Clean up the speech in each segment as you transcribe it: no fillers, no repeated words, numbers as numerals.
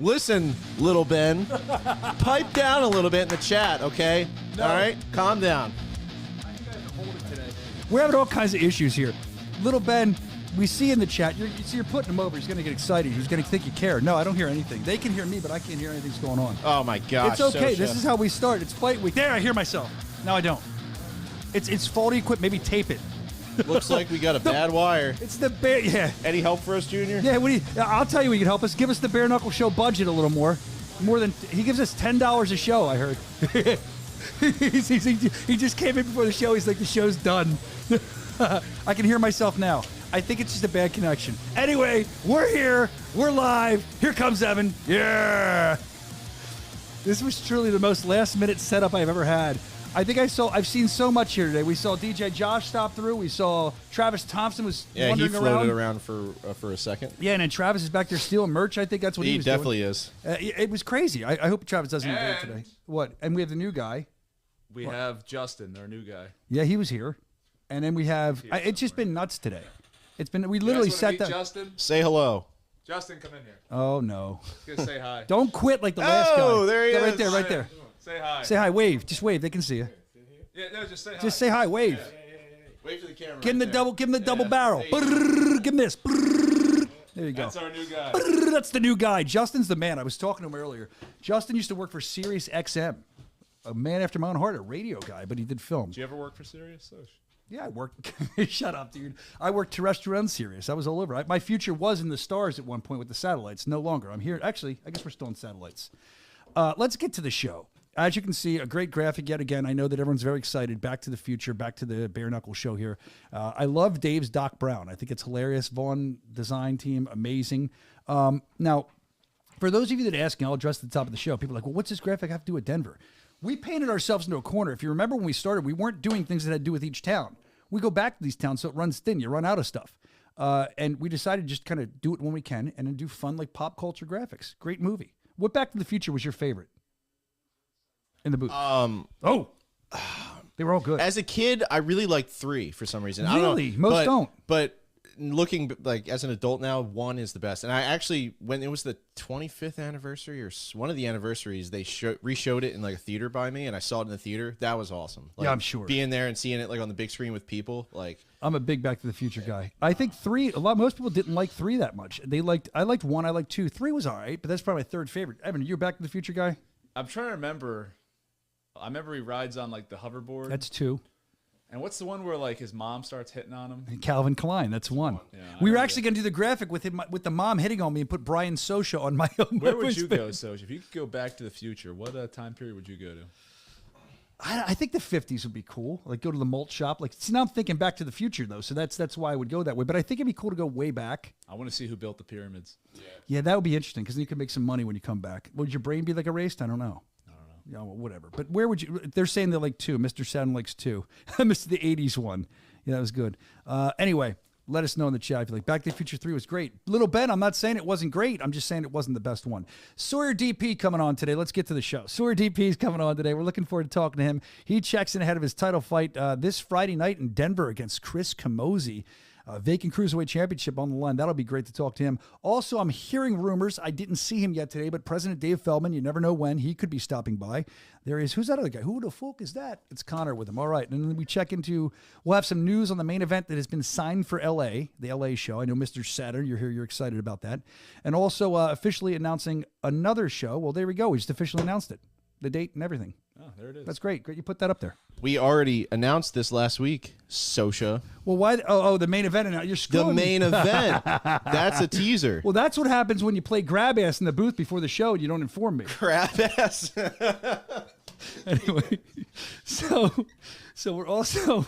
Listen, little Ben, pipe down a little bit in the chat, okay? No. All right? Calm down. We're having all kinds of issues here. Little Ben, we see in the chat, you're putting him over. He's going to get excited. He's going to think you care. No, I don't hear anything. They can hear me, but I can't hear anything's going on. Oh, my gosh. It's okay. Soscia. This is how we start. It's fight week. There, I hear myself. No, I don't. It's faulty equipment. Maybe tape it. Looks like we got a bad wire. It's the bear. Yeah. Any help for us, Junior? Yeah. I'll tell you, what you can help us. Give us the Bare Knuckle Show budget a little more. More than he gives us $10 a show. I heard. He just came in before the show. He's like, the show's done. I can hear myself now. I think it's just a bad connection. Anyway, we're here. We're live. Here comes Evan. Yeah. This was truly the most last-minute setup I've ever had. I've seen so much here today. We saw DJ Josh stop through. We saw Travis Thompson was wandering around. Yeah, he floated around for a second. Yeah, and then Travis is back there stealing merch. I think that's what he was doing. He definitely is. It was crazy. I hope Travis doesn't do it today. What? And we have the new guy. We have Justin, our new guy. Yeah, he was here. And then we have. It's just been nuts today. It's been. We literally sat down. Justin? Say hello. Justin, come in here. Oh no. He's gonna say hi. Don't quit like the last guy. Oh, there he is. Right there, right there. Say hi. Say hi. Wave. Just wave. They can see you. Yeah, no, just say hi. Just say hi. Wave. Wave to the camera. Give him the double. Give him the double barrel. Brrr, give him this. Brrr. There you go. That's our new guy. Brrr, that's the new guy. Justin's the man. I was talking to him earlier. Justin used to work for Sirius XM. A man after my own heart, a radio guy, but he did film. Did you ever work for Sirius? Yeah, I worked. Shut up, dude. I worked terrestrial and Sirius. I was all over. My future was in the stars at one point with the satellites. No longer. I'm here. Actually, I guess we're still in satellites. Let's get to the show. As you can see, a great graphic yet again. I know that everyone's very excited. Back to the future, back to the Bare Knuckle Show here. I love Dave's Doc Brown. I think it's hilarious. Vaughn design team, amazing. Now, for those of you that are asking, I'll address at the top of the show. People are like, well, what's this graphic have to do with Denver? We painted ourselves into a corner. If you remember when we started, we weren't doing things that had to do with each town. We go back to these towns, so it runs thin. You run out of stuff. And we decided to just kind of do it when we can and then do fun, like pop culture graphics. Great movie. What Back to the Future was your favorite? In the booth. They were all good. As a kid, I really liked 3 for some reason. Really? I don't know, Most don't. But looking like as an adult now, 1 is the best. And I actually, when it was the 25th anniversary or one of the anniversaries, they re-showed it in like a theater by me, and I saw it in the theater. That was awesome. Like, yeah, I'm sure. Being there and seeing it like on the big screen with people, like. I'm a big Back to the Future guy. I think 3. Most people didn't like 3 that much. I liked 1. I liked 2. 3 was all right, but that's probably my third favorite. Evan, you're a Back to the Future guy. I'm trying to remember. I remember he rides on like the hoverboard. That's 2. And what's the one where like his mom starts hitting on him? Calvin Klein. That's 1. Yeah, we were actually going to do the graphic with him, with the mom hitting on me and put Brian Soscia on my own. Where would you go, Soscia? If you could go back to the future, what time period would you go to? I think the 50s would be cool. Like go to the malt shop. Like see, now I'm thinking Back to the Future though, so that's why I would go that way. But I think it'd be cool to go way back. I want to see who built the pyramids. Yeah, that would be interesting because then you could make some money when you come back. Would your brain be like erased? I don't know. Yeah, well, whatever. But where would you? They're saying they're like 2. Mr. Saturn likes 2. Mr. The 80s one. Yeah, that was good. Anyway, let us know in the chat if you like. Back to the Future 3 was great. Little Ben, I'm not saying it wasn't great. I'm just saying it wasn't the best one. Sawyer DP coming on today. Let's get to the show. Sawyer DP is coming on today. We're looking forward to talking to him. He checks in ahead of his title fight this Friday night in Denver against Chris Camozzi. Vacant Cruiserweight Championship on the line. That'll be great to talk to him. Also, I'm hearing rumors. I didn't see him yet today, but President Dave Feldman, you never know when, he could be stopping by. There is, who's that other guy? Who the fuck is that? It's Connor with him. All right. And then we check into, we'll have some news on the main event that has been signed for LA, the LA show. I know Mr. Saturn, you're here, you're excited about that. And also officially announcing another show. Well, there we go. We just officially announced it. The date and everything. Oh, there it is. That's great. Great you put that up there. We already announced this last week, Soscia. Well, why? The main event. You're screwing the main me. event. That's a teaser. Well, that's what happens when you play grab ass in the booth before the show and you don't inform me. Grab ass. Anyway, so we're also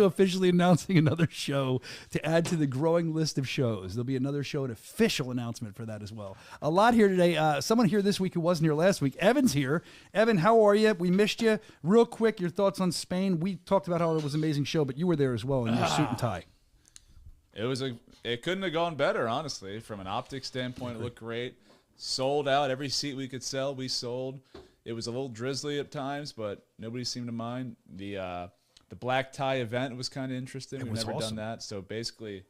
officially announcing another show to add to the growing list of shows. There'll be another show, an official announcement for that as well. A lot here today. Someone here this week who wasn't here last week. Evan's here. Evan, how are you? We missed you. Real quick, your thoughts on Spain. We talked about how it was an amazing show, but you were there as well in your suit and tie. It couldn't have gone better, honestly. From an optics standpoint, it looked great. Sold out. Every seat we could sell, we sold. It was a little drizzly at times, but nobody seemed to mind. The black tie event was kind of interesting. We've never done that. So basically,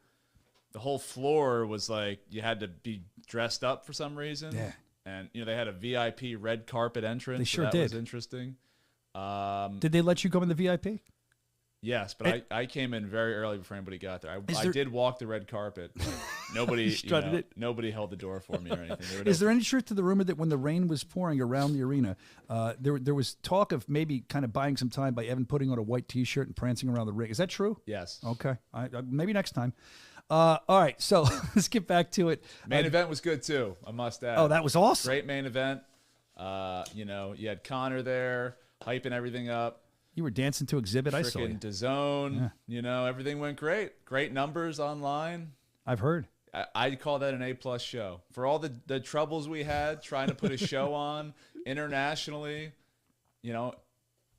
the whole floor was like you had to be dressed up for some reason. Yeah. And, they had a VIP red carpet entrance. They sure that did. was interesting. Did they let you go in the VIP? Yes, but I came in very early before anybody got there. I did walk the red carpet. But nobody, nobody held the door for me or anything. Is there any truth to the rumor that when the rain was pouring around the arena, there was talk of maybe kind of buying some time by Evan putting on a white T-shirt and prancing around the ring? Is that true? Yes. Okay. Maybe next time. All right, so let's get back to it. Main event was good too, I must add. Oh, that was awesome. Great main event. You had Connor there, hyping everything up. You were dancing to Exhibit. I saw you. Freaking DAZN. Yeah. Everything went great. Great numbers online. I've heard. I'd call that an A+ show. For all the troubles we had trying to put a show on internationally,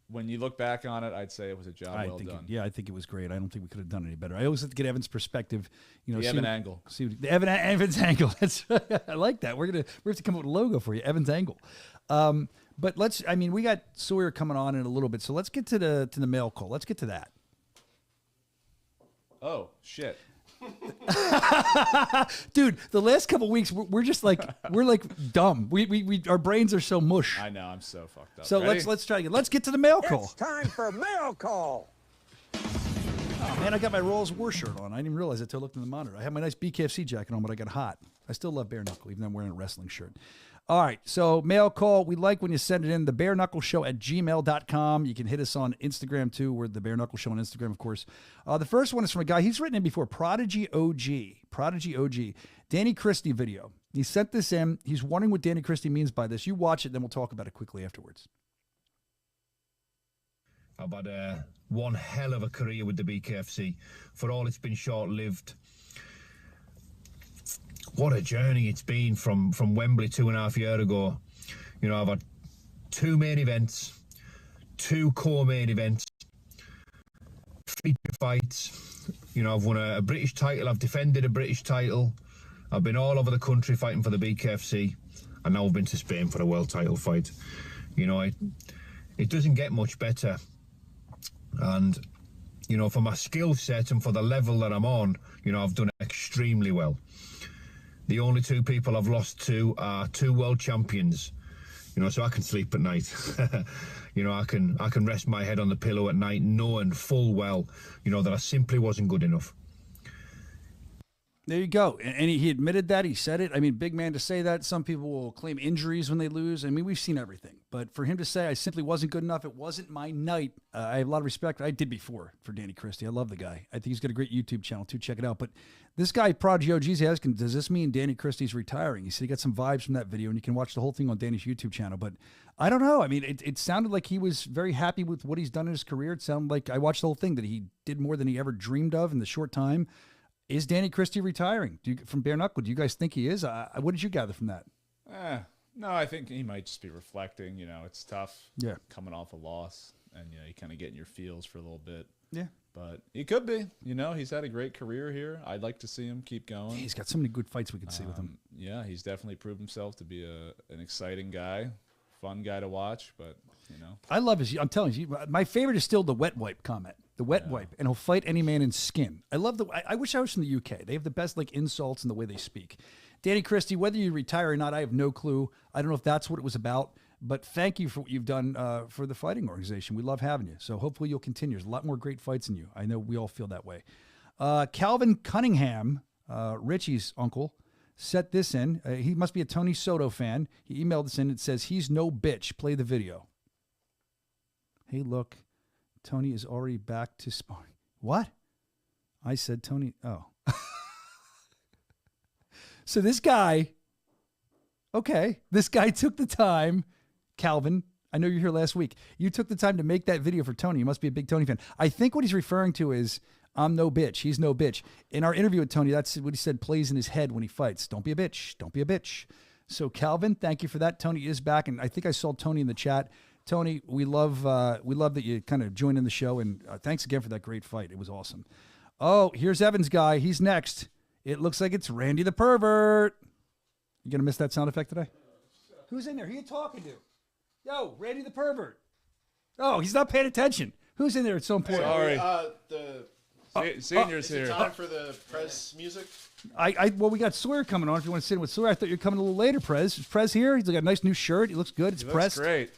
when you look back on it, I'd say it was a job well done. I think it was great. I don't think we could have done any better. I always have to get Evan's perspective. The Evan angle. The Evan's angle. I like that. We have to come up with a logo for you, Evan's angle. But we got Sawyer coming on in a little bit, so let's get to the mail call. Let's get to that. Oh shit. Dude, the last couple of weeks we're just like dumb. We our brains are so mush. I know, I'm so fucked up. So Ready? let's try again. Let's get to the mail call. It's time for mail call. Oh man, I got my Rolls War shirt on. I didn't even realize it until I looked in the monitor. I have my nice BKFC jacket on, but I got hot. I still love bare knuckle, even though I'm wearing a wrestling shirt. All right, so mail call. We like when you send it in, the bare knuckle show at gmail.com. You can hit us on Instagram too. We're the bare knuckle show on Instagram, of course. The first one is from a guy. He's written in before, Prodigy OG. Danny Christie video. He sent this in. He's wondering what Danny Christie means by this. You watch it, then we'll talk about it quickly afterwards. I've had one hell of a career with the BKFC. For all it's been short-lived. What a journey it's been from Wembley 2.5 years ago. I've had 2 main events, 2 co-main events, feature fights. I've won a British title. I've defended a British title. I've been all over the country fighting for the BKFC. And now I've been to Spain for a world title fight. It doesn't get much better. And, for my skill set and for the level that I'm on, I've done extremely well. The only 2 people I've lost to are 2 world champions. So I can sleep at night. I can rest my head on the pillow at night knowing full well, that I simply wasn't good enough. There you go. And he admitted that. He said it. Big man to say that. Some people will claim injuries when they lose. We've seen everything. But for him to say, I simply wasn't good enough, it wasn't my night. I have a lot of respect. I did before for Danny Christie. I love the guy. I think he's got a great YouTube channel, too. Check it out. But this guy, Prodigy OG's asking, does this mean Danny Christie's retiring? He said he got some vibes from that video, and you can watch the whole thing on Danny's YouTube channel. But I don't know. It sounded like he was very happy with what he's done in his career. It sounded like I watched the whole thing, that he did more than he ever dreamed of in the short time. Is Danny Christie retiring? From Bare Knuckle, do you guys think he is? What did you gather from that? No, I think he might just be reflecting. It's tough coming off a loss, and you kind of getting your feels for a little bit. Yeah. But he could be. He's had a great career here. I'd like to see him keep going. He's got so many good fights we could see with him. Yeah, he's definitely proved himself to be an exciting guy, fun guy to watch, but, I love his, I'm telling you, my favorite is still the wet wipe comment. The wet wipe, and he'll fight any man in skin. I love I wish I was from the UK. They have the best insults in the way they speak. Danny Christie, whether you retire or not, I have no clue. I don't know if that's what it was about, but thank you for what you've done for the fighting organization. We love having you. So hopefully you'll continue. There's a lot more great fights in you. I know we all feel that way. Calvin Cunningham, Richie's uncle, set this in. He must be a Tony Soto fan. He emailed this in. It says, he's no bitch. Play the video. Hey, look. Tony is already back to sparring. What? I said Tony. Oh. So this guy took the time, Calvin, I know you were here last week. You took the time to make that video for Tony. You must be a big Tony fan. I think what he's referring to is, I'm no bitch. He's no bitch. In our interview with Tony, that's what he said plays in his head when he fights. Don't be a bitch. Don't be a bitch. So Calvin, thank you for that. Tony is back, and I think I saw Tony in the chat. Tony, we love that you kind of joined in the show, and thanks again for that great fight. It was awesome. Oh, here's Evan's guy. He's next. It looks like it's Randy the Pervert. You gonna miss that sound effect today? Who's in there? Who you talking to? Yo, Randy the Pervert. Oh, he's not paying attention. Who's in there? It's so important. Sorry. Senior's Is it here. time for the press music? Well, we got Sawyer coming on. If you want to sit in with Sawyer, I thought you were coming a little later. Prez, is Prez here? He's got a nice new shirt. He looks good. It's He pressed. looks great.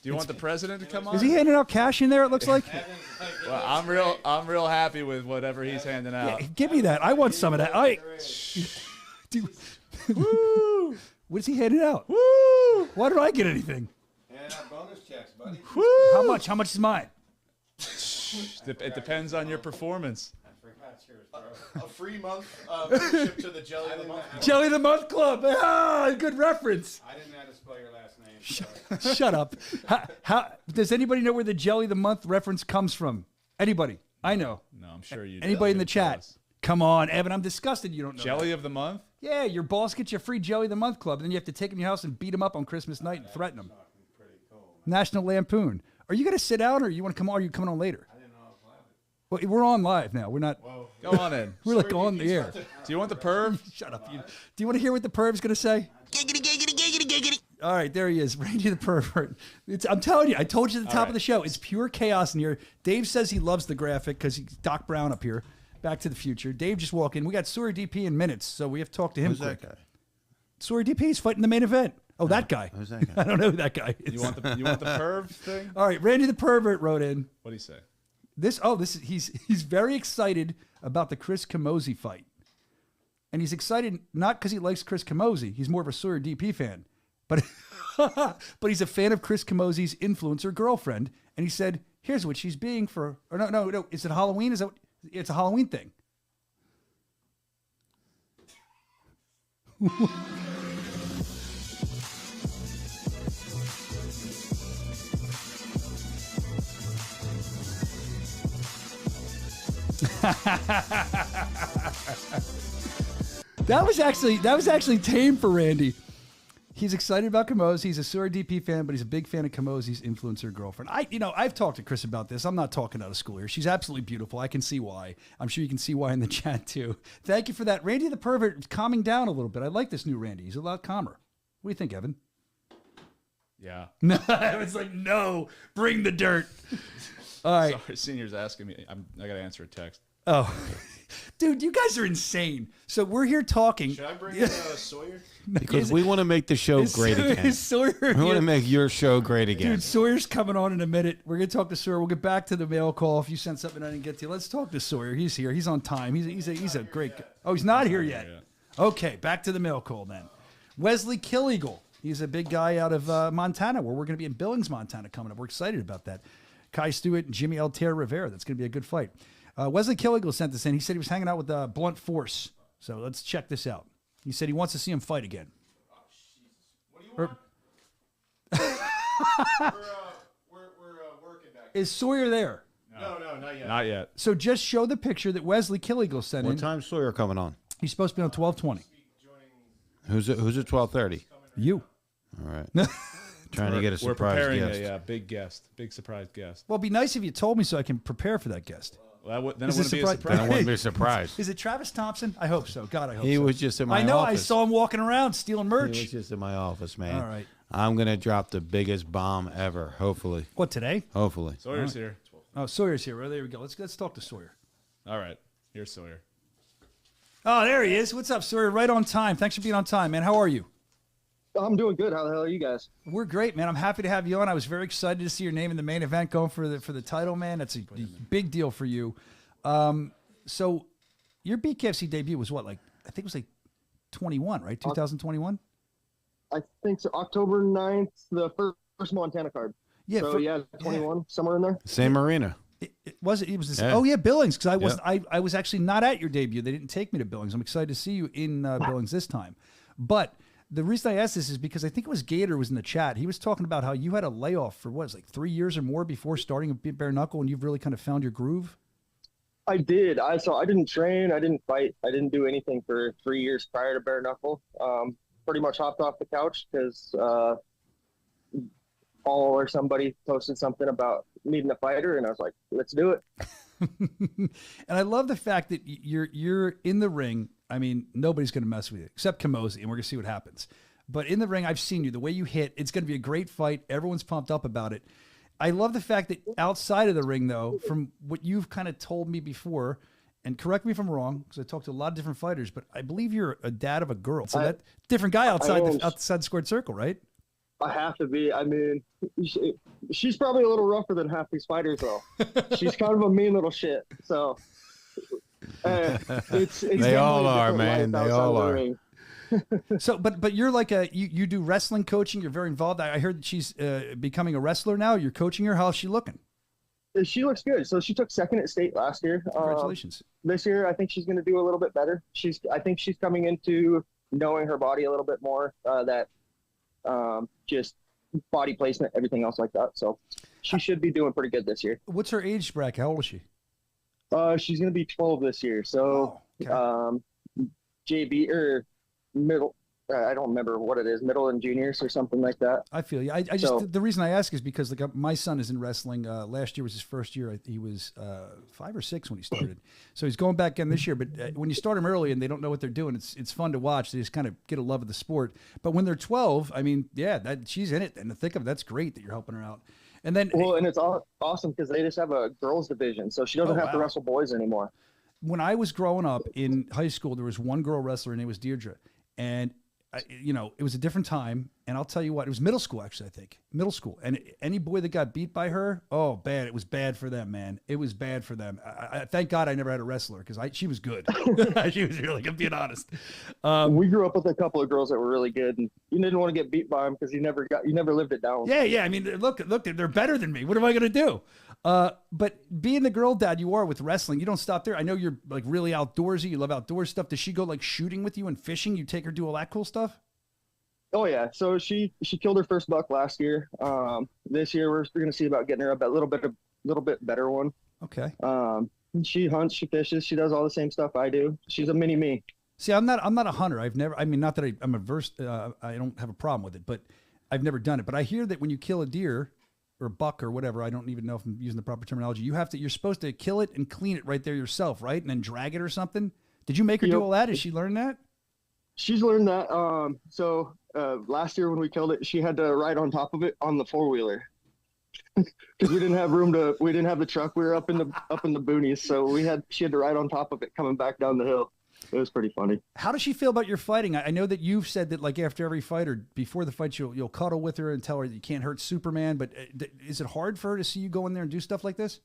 Do you want the president to come on? Is he handing out cash in there? It looks like. Well, I'm real happy with whatever he's handing out. Yeah, give me that. I want some of that. Woo! What is he handing out? Woo! Why don't I get anything? Handing out bonus checks, buddy. Woo! How much? How much is mine? It depends on your performance. A free month membership to the Jelly of the Month. Jelly of the Month Club. Ah, good reference. I didn't know how to spell your last name. So. Shut up. How does anybody know where the Jelly of the Month reference comes from? Anybody? I know. No, I'm sure you do. Anybody in the Good for chat? us. Come on, Evan. I'm disgusted you don't know. Jelly of the month? Yeah, your boss gets you a free Jelly of the Month Club, and then you have to take him to your house and beat him up on Christmas night and threaten him. National Lampoon. Are you going to sit down, or you want to come on? Or are you coming on later? I didn't know I was live. Well, we're on live now. We're not. Go on in. We're like on the air. Do you want the perv? Shut up. Do you want to hear what the perv's going to say? Giggity, giggity, giggity, giggity. All right, there he is, Randy the pervert. I'm telling you, I told you at the top of the show, it's pure chaos in here. Dave says he loves the graphic because he's Doc Brown up here. Back to the Future. Dave just walked in. We got Sawyer DP in minutes, so we have to talk to him quick. That guy? Sawyer DP is fighting the main event. Oh, that guy. Who's that guy? I don't know who that guy is. You want the perv thing? All right, Randy the pervert wrote in. What do you say? This is he's very excited about the Chris Camozzi fight. And he's excited not because he likes Chris Camozzi. He's more of a Sawyer DP fan. But but he's a fan of Chris Camozzi's influencer girlfriend. And he said, here's what she's being for. Or no. Is it Halloween? Is that what, it's a Halloween thing. That was actually tame for Randy. He's excited about Camozzi. He's a Sawyer DP fan, but he's a big fan of Camozzi's influencer girlfriend. I've talked to Chris about this. I'm not talking out of school here. She's absolutely beautiful. I can see why. I'm sure you can see why in the chat too. Thank you for that. Randy the pervert is calming down a little bit. I like this new Randy. He's a lot calmer. What do you think, Evan? Yeah. No, Evan's like, no, bring the dirt. All right. Sorry, Senior's asking me. I got to answer a text. Oh, dude, you guys are insane. So we're here talking. Should I bring in Sawyer? Because we want to make the show great again. Is Sawyer We want to make your show great again. Dude, Sawyer's coming on in a minute. We're going to talk to Sawyer. We'll get back to the mail call. If you sent something I didn't get to, let's talk to Sawyer. He's here. He's on time. He's a great guy. Oh, he's not here yet. Okay, back to the mail call then. Wesley Killeagle. He's a big guy out of Montana, where we're going to be in Billings, Montana coming up. We're excited about that. Kai Stewart and Jimmy Altair Rivera. That's going to be a good fight. Wesley Killeagle sent this in. He said he was hanging out with Blunt Force. So let's check this out. He said he wants to see him fight again. What do you want? We're working back. Is Sawyer there? No, not yet. Not yet. So just show the picture that Wesley Killeagle sent in. What time's Sawyer coming on? He's supposed to be on 12:20. Who's at 12:30? You. All right. Trying to get a We're surprise preparing guest. a big surprise guest. Well, it'd be nice if you told me so I can prepare for that guest. Well, then it Is wouldn't this be a surprise? surprise. I wouldn't be surprised. Is it Travis Thompson? I hope so. God, I hope so. He was just in my I know. office. I saw him walking around stealing merch. He was just in my office, man. All right. I'm going to drop the biggest bomb ever, hopefully. What, today? Hopefully. Sawyer's here. Oh, Sawyer's here. Well, there we go. Let's talk to Sawyer. All right. Here's Sawyer. Oh, there he is. What's up, Sawyer? Right on time. Thanks for being on time, man. How are you? I'm doing good. How the hell are you guys? We're great, man. I'm happy to have you on. I was very excited to see your name in the main event going for the title, man. That's a big deal for you. So your BKFC debut was what, like, I think it was like 21, right? 2021? I think so. October 9th, the first Montana card. Yeah. So, 21, somewhere in there. Same arena. It was this. Yeah. Oh yeah, Billings. Because I was actually not at your debut. They didn't take me to Billings. I'm excited to see you in Billings this time. But the reason I asked this is because I think it was Gator was in the chat. He was talking about how you had a layoff for what, like 3 years or more before starting a bare knuckle, and you've really kind of found your groove. I did. I didn't train. I didn't fight. I didn't do anything for 3 years prior to bare knuckle. Pretty much hopped off the couch because Paul or somebody posted something about needing a fighter, and I was like, let's do it. And I love the fact that you're in the ring. I mean, nobody's going to mess with you except Camozzi, and we're going to see what happens. But in the ring, I've seen you. The way you hit, it's going to be a great fight. Everyone's pumped up about it. I love the fact that outside of the ring, though, from what you've kind of told me before, and correct me if I'm wrong, because I talked to a lot of different fighters, but I believe you're a dad of a girl. So that different guy outside the squared circle, right? I have to be. I mean, she's probably a little rougher than half these fighters, though. She's kind of a mean little shit. So it's they all are, man. They all are. So, but you're like you do wrestling coaching. You're very involved. I heard that she's becoming a wrestler now. You're coaching her. How's she looking? She looks good. So she took second at state last year. Congratulations. This year, I think she's going to do a little bit better. I think she's coming into knowing her body a little bit more. Just body placement, everything else like that. So she should be doing pretty good this year. What's her age bracket? How old is she? She's going to be 12 this year. So, JV or middle, I don't remember what it is, middle and juniors or something like that. I feel you. I just, the reason I ask is because like my son is in wrestling. Last year was his first year. He was 5 or 6 when he started. So he's going back in this year. But when you start them early and they don't know what they're doing, it's fun to watch. They just kind of get a love of the sport. But when they're 12, I mean, yeah, she's in it. And to think of it, that's great that you're helping her out. And then, and it's awesome because they just have a girls division. So she doesn't have to wrestle boys anymore. When I was growing up in high school, there was one girl wrestler, and it was Deirdre. And it was a different time, and I'll tell you what, it was middle school, actually, I think. Middle school. And any boy that got beat by her, oh, bad. It was bad for them, man. It was bad for them. I thank God I never had a wrestler, because she was good. She was really good, being honest. We grew up with a couple of girls that were really good, and you didn't want to get beat by them because you never lived it down. Yeah. I mean, look, they're better than me. What am I going to do? But being the girl dad you are with wrestling, you don't stop there. I know you're like really outdoorsy. You love outdoor stuff. Does she go like shooting with you and fishing? You take her do all that cool stuff? Oh yeah. So she killed her first buck last year. This year we're going to see about getting her a little bit better one. Okay. She hunts, she fishes, she does all the same stuff I do. She's a mini me. See, I'm not a hunter. Not that I'm averse. I don't have a problem with it, but I've never done it. But I hear that when you kill a deer or buck or whatever, I don't even know if I'm using the proper terminology. You're supposed to kill it and clean it right there yourself, right? And then drag it or something. Did you make her do all that? Did she learn that? She's learned that. Last year when we killed it, she had to ride on top of it on the 4-wheeler because we didn't have the truck. We were up in the boonies. So she had to ride on top of it coming back down the hill. It was pretty funny. How does she feel about your fighting? I know that you've said that like after every fight or before the fight, you'll cuddle with her and tell her that you can't hurt Superman. But is it hard for her to see you go in there and do stuff like this?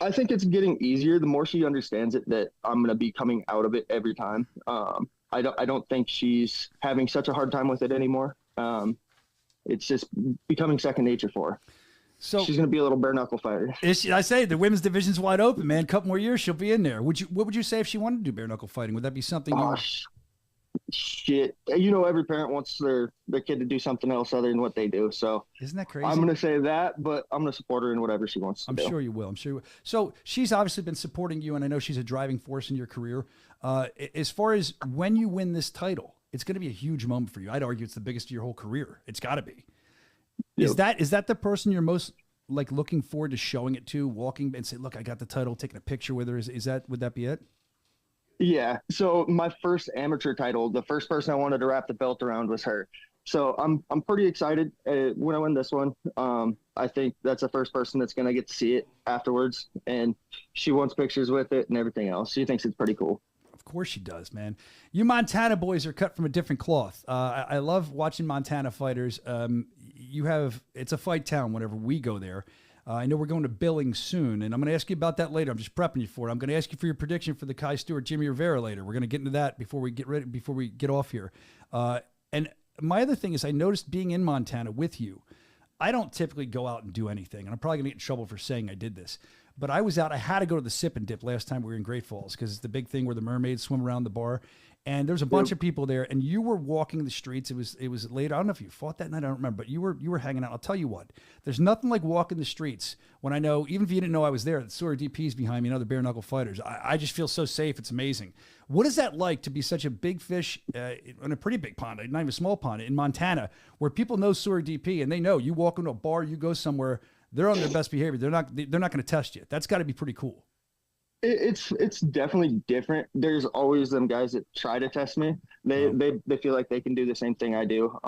I think it's getting easier the more she understands it, that I'm going to be coming out of it every time. I don't think she's having such a hard time with it anymore. It's just becoming second nature for her. So she's going to be a little bare knuckle fighter. I say the women's division's wide open, man. Couple more years, she'll be in there. What would you say if she wanted to do bare knuckle fighting? Would that be something? Shit. Every parent wants their kid to do something else other than what they do. So isn't that crazy? I'm going to say that, but I'm going to support her in whatever she wants to do. I'm sure you will. So she's obviously been supporting you, and I know she's a driving force in your career. As far as when you win this title, it's going to be a huge moment for you. I'd argue it's the biggest of your whole career. It's got to be. Yep. Is that the person you're most like looking forward to showing it to, walking and say, look, I got the title, taking a picture with her? Would that be it? Yeah. So my first amateur title, the first person I wanted to wrap the belt around was her. So I'm pretty excited when I win this one. I think that's the first person that's going to get to see it afterwards. And she wants pictures with it and everything else. She thinks it's pretty cool. Of course she does, man. You Montana boys are cut from a different cloth. I love watching Montana fighters. It's a fight town whenever we go there. I know we're going to Billings soon, and I'm going to ask you about that later. I'm just prepping you for it. I'm going to ask you for your prediction for the Kai Stewart, Jimmy Rivera later. We're going to get into that before we get off here. And my other thing is I noticed being in Montana with you, I don't typically go out and do anything, and I'm probably going to get in trouble for saying I did this. But I was out. I had to go to the Sip and Dip last time we were in Great Falls because it's the big thing where the mermaids swim around the bar. And there's a bunch of people there, and you were walking the streets. It was late. I don't know if you fought that night. I don't remember, but you were hanging out. I'll tell you what. There's nothing like walking the streets when I know, even if you didn't know I was there, the Sawyer DP's behind me and other bare knuckle fighters. I just feel so safe. It's amazing. What is that like to be such a big fish in a pretty big pond, not even a small pond, in Montana, where people know Sawyer DP and they know you walk into a bar, you go somewhere, they're on their best behavior. They're not going to test you. That's got to be pretty cool. It's definitely different. There's always them guys that try to test me. They feel like they can do the same thing I do.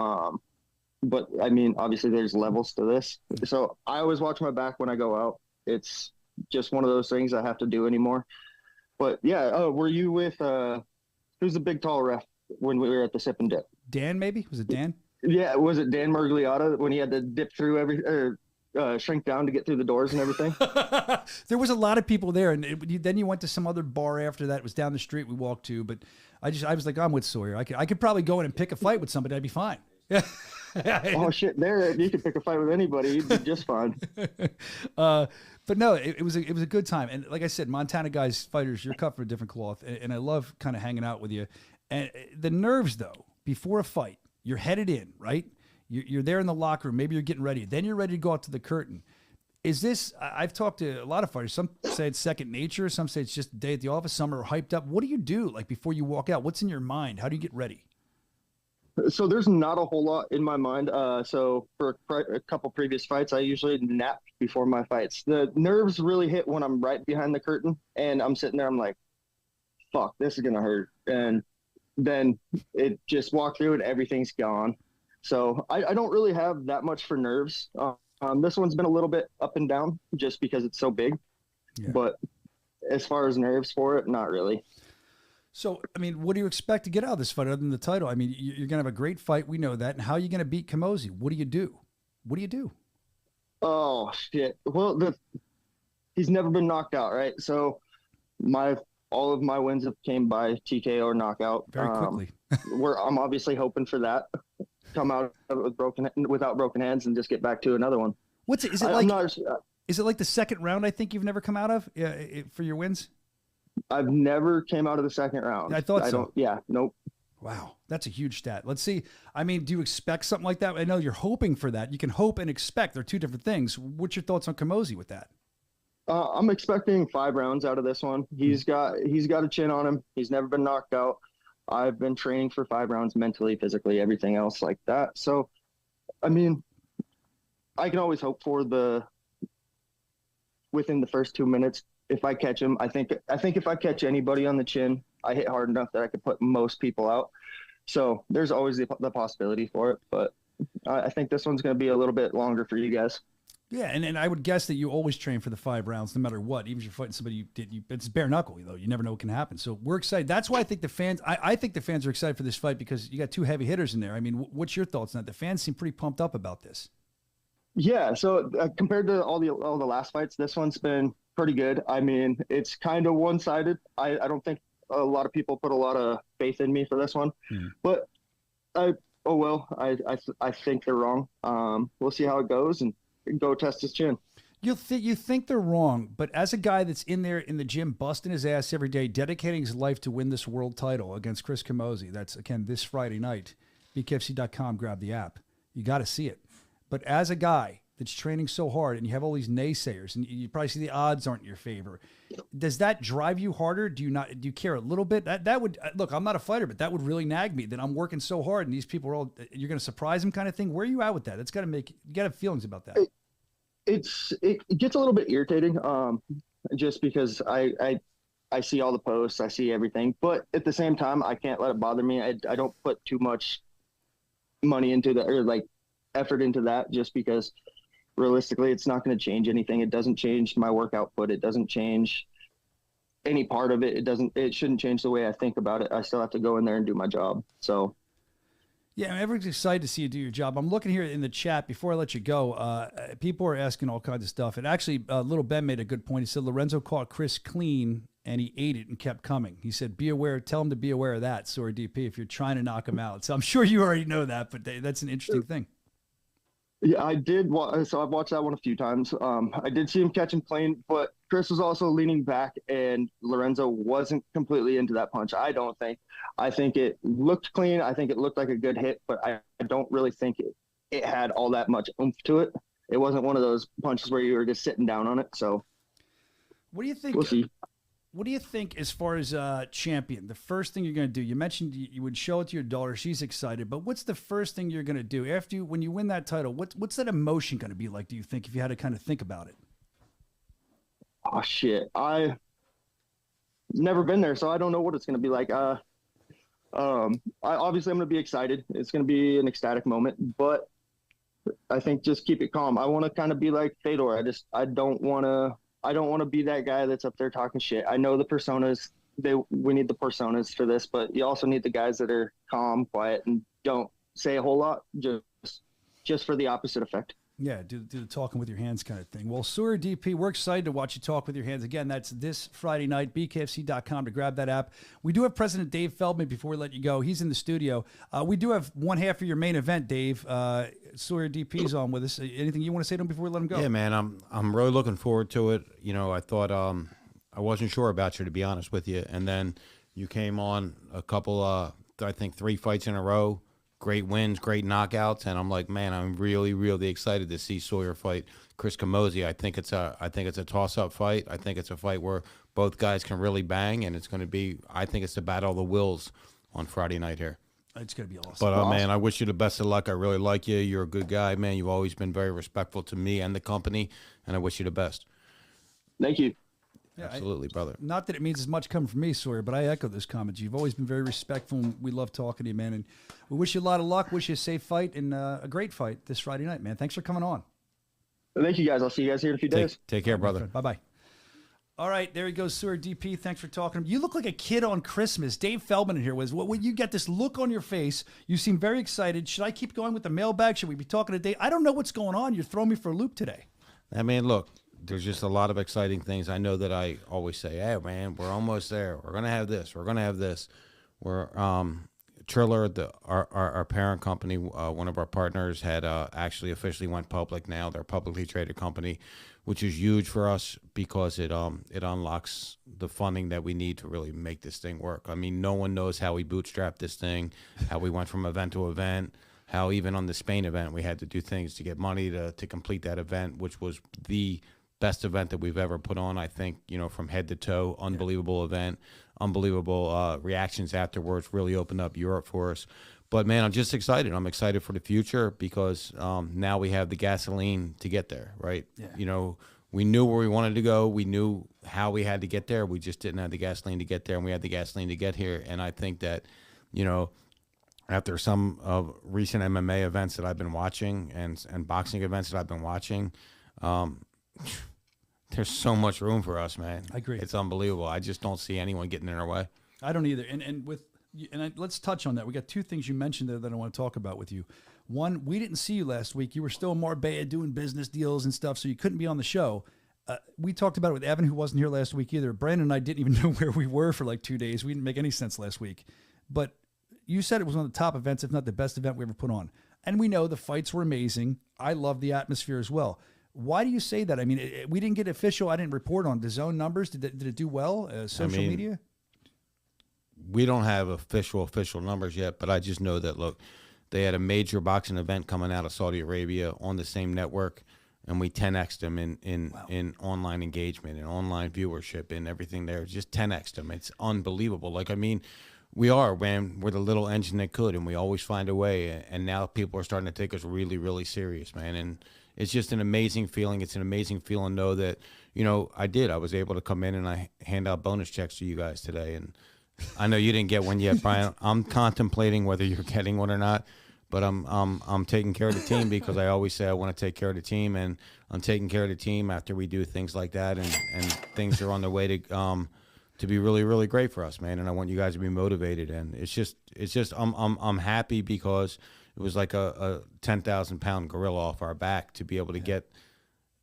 but I mean, obviously there's levels to this. So I always watch my back when I go out. It's just one of those things I have to do anymore. But yeah, were you with who's the big tall ref when we were at the sip and dip? Dan, maybe? Was it Dan? Yeah, was it Dan Mergliotta when he had to dip through shrink down to get through the doors and everything? There was a lot of people there, and then you went to some other bar after that. It was down the street we walked to, but I was like, I'm with Sawyer. I could probably go in and pick a fight with somebody. I'd be fine. Yeah. Oh shit! There, you could pick a fight with anybody. You'd be just fine. But no, it was a good time. And like I said, Montana guys, fighters, you're cut for a different cloth. And I love kind of hanging out with you. And the nerves, though, before a fight, you're headed in, right? You're there in the locker room. Maybe you're getting ready. Then you're ready to go out to the curtain. Is this, I've talked to a lot of fighters. Some say it's second nature. Some say it's just a day at the office. Some are hyped up. What do you do, like, before you walk out? What's in your mind? How do you get ready? So there's not a whole lot in my mind. So for a couple previous fights, I usually nap before my fights. The nerves really hit when I'm right behind the curtain and I'm sitting there. I'm like, fuck, this is going to hurt. And then it just walk through and everything's gone. So I don't really have that much for nerves. This one's been a little bit up and down just because it's so big. Yeah. But as far as nerves for it, not really. So, I mean, what do you expect to get out of this fight other than the title? I mean, you're going to have a great fight. We know that. And how are you going to beat Camozzi? What do you do? What do you do? Oh, shit. Well, he's never been knocked out, right? So all of my wins have came by TKO or knockout. Very quickly. I'm obviously hoping for that. Come out without broken hands and just get back to another one. Is it like the second round I think you've never come out of for your wins? I've never came out of the second round. I thought so. Nope. Wow, that's a huge stat. Let's see. I mean, do you expect something like that? I know you're hoping for that. You can hope and expect. They're two different things. What's your thoughts on Camozzi with that? I'm expecting 5 rounds out of this one. He's got a chin on him. He's never been knocked out. I've been training for 5 rounds mentally, physically, everything else like that. So, I mean, I can always hope for within the first 2 minutes. If I catch him, I think if I catch anybody on the chin, I hit hard enough that I could put most people out. So there's always the possibility for it. But I think this one's going to be a little bit longer for you guys. Yeah, and I would guess that you always train for the 5 rounds, no matter what. Even if you're fighting somebody it's bare knuckle, though. You never know what can happen. So we're excited. That's why I think the fans. I think the fans are excited for this fight because you got 2 heavy hitters in there. I mean, what's your thoughts on that? The fans seem pretty pumped up about this. Yeah. So compared to all the last fights, this one's been pretty good. I mean, it's kind of one-sided. I don't think a lot of people put a lot of faith in me for this one, but I think they're wrong. We'll see how it goes and go test his chin. You think they're wrong, but as a guy that's in there in the gym busting his ass every day, dedicating his life to win this world title against Chris Camozzi, that's, again, this Friday night, BKFC.com, grab the app. You got to see it. But as a guy that's training so hard and you have all these naysayers and you probably see the odds aren't in your favor, does that drive you harder? Do you care a little bit? That would, look, I'm not a fighter, but that would really nag me that I'm working so hard and these people are all, you're going to surprise them kind of thing. Where are you at with that? That's got to you got to have feelings about that. It gets a little bit irritating, just because I see all the posts, I see everything, but at the same time, I can't let it bother me. I don't put too much money into that or like effort into that just because realistically it's not going to change anything. It doesn't change my work output. It doesn't change any part of it. It shouldn't change the way I think about it. I still have to go in there and do my job. So yeah, everyone's excited to see you do your job. I'm looking here in the chat before I let you go. People are asking all kinds of stuff. And actually, Little Ben made a good point. He said Lorenzo caught Chris clean, and he ate it and kept coming. He said, be aware, tell him to be aware of that, Sora DP, if you're trying to knock him out. So I'm sure you already know that, but that's an interesting thing. Yeah, I did. So I've watched that one a few times. I did see him catch him clean, but Chris was also leaning back, and Lorenzo wasn't completely into that punch. I don't think. I think it looked clean. I think it looked like a good hit, but I don't really think it had all that much oomph to it. It wasn't one of those punches where you were just sitting down on it. So what do you think? We'll see. What do you think as far as champion? The first thing you're going to do, you mentioned you would show it to your daughter. She's excited, but what's the first thing you're going to do when you win that title? What's that emotion going to be like, do you think, if you had to kind of think about it? Oh, shit. I never been there, so I don't know what it's going to be like. Obviously I'm going to be excited. It's going to be an ecstatic moment, but I think just keep it calm. I want to kind of be like Fedor. I don't want to be that guy that's up there talking shit. I know the personas. We need the personas for this, but you also need the guys that are calm, quiet, and don't say a whole lot just for the opposite effect. Yeah, do the talking with your hands kind of thing. Well, Sawyer DP, we're excited to watch you talk with your hands. Again, that's this Friday night, bkfc.com to grab that app. We do have President Dave Feldman before we let you go. He's in the studio. We do have one half of your main event, Dave. Sawyer DP's on with us. Anything you want to say to him before we let him go? Yeah, man, I'm really looking forward to it. You know, I thought I wasn't sure about you, to be honest with you, and then you came on a couple, I think 3 fights in a row. Great wins, great knockouts, and I'm like, man, I'm really, really excited to see Sawyer fight Chris Camozzi. I think it's a toss-up fight. I think it's a fight where both guys can really bang, and it's going to be. I think it's the battle of the wills on Friday night here. It's going to be awesome. But man, I wish you the best of luck. I really like you. You're a good guy, man. You've always been very respectful to me and the company, and I wish you the best. Thank you. Yeah, absolutely, brother. Not that it means as much coming from me, Sawyer, but I echo those comments. You've always been very respectful, and we love talking to you, man. And we wish you a lot of luck, wish you a safe fight, and a great fight this Friday night, man. Thanks for coming on. Thank you, guys. I'll see you guys here in a few days. Take care, brother. Bye-bye. All right, there he goes, Sawyer DP. Thanks for talking. You look like a kid on Christmas. Dave Feldman in here was. What you get this look on your face. You seem very excited. Should I keep going with the mailbag? Should we be talking to Dave? I don't know what's going on. You're throwing me for a loop today. I mean, look. There's just a lot of exciting things. I know that I always say, hey, man, we're almost there. We're going to have this. We're going to have this. We're Triller, our parent company, one of our partners, had actually officially went public now. They're a publicly traded company, which is huge for us because it unlocks the funding that we need to really make this thing work. I mean, no one knows how we bootstrapped this thing, how we went from event to event, how even on the Spain event we had to do things to get money to complete that event, which was the best event that we've ever put on, I think, you know, from head to toe. Unbelievable event, unbelievable reactions afterwards, really opened up Europe for us. But, man, I'm just excited. I'm excited for the future because now we have the gasoline to get there, right? Yeah. You know, we knew where we wanted to go. We knew how we had to get there. We just didn't have the gasoline to get there, and we had the gasoline to get here. And I think that, you know, after some recent MMA events that I've been watching and boxing events that I've been watching, there's so much room for us, man. I agree. It's unbelievable. I just don't see anyone getting in our way. I don't either. Let's touch on that. We got 2 things you mentioned there that I want to talk about with you. One, we didn't see you last week. You were still in Marbella doing business deals and stuff, so you couldn't be on the show. We talked about it with Evan, who wasn't here last week either. Brandon and I didn't even know where we were for like 2 days. We didn't make any sense last week. But you said it was one of the top events, if not the best event we ever put on. And we know the fights were amazing. I love the atmosphere as well. Why do you say that? I mean, we didn't get official. I didn't report on the zone numbers. Did it do well? Social media? We don't have official numbers yet, but I just know that, look, they had a major boxing event coming out of Saudi Arabia on the same network, and we 10x'd them in online engagement and online viewership and everything there. Just 10x'd them. It's unbelievable. Like, I mean, we're the little engine that could, and we always find a way. And now people are starting to take us really, really serious, man. And it's just an amazing feeling. It's an amazing feeling to know that, you know, I was able to come in and I hand out bonus checks to you guys today. And I know you didn't get one yet, Brian. I'm contemplating whether you're getting one or not, but I'm taking care of the team because I always say I want to take care of the team, and I'm taking care of the team after we do things like that, and things are on their way to be really, really great for us, man. And I want you guys to be motivated. And it's just I'm happy because it was like a 10,000-pound gorilla off our back to be able to get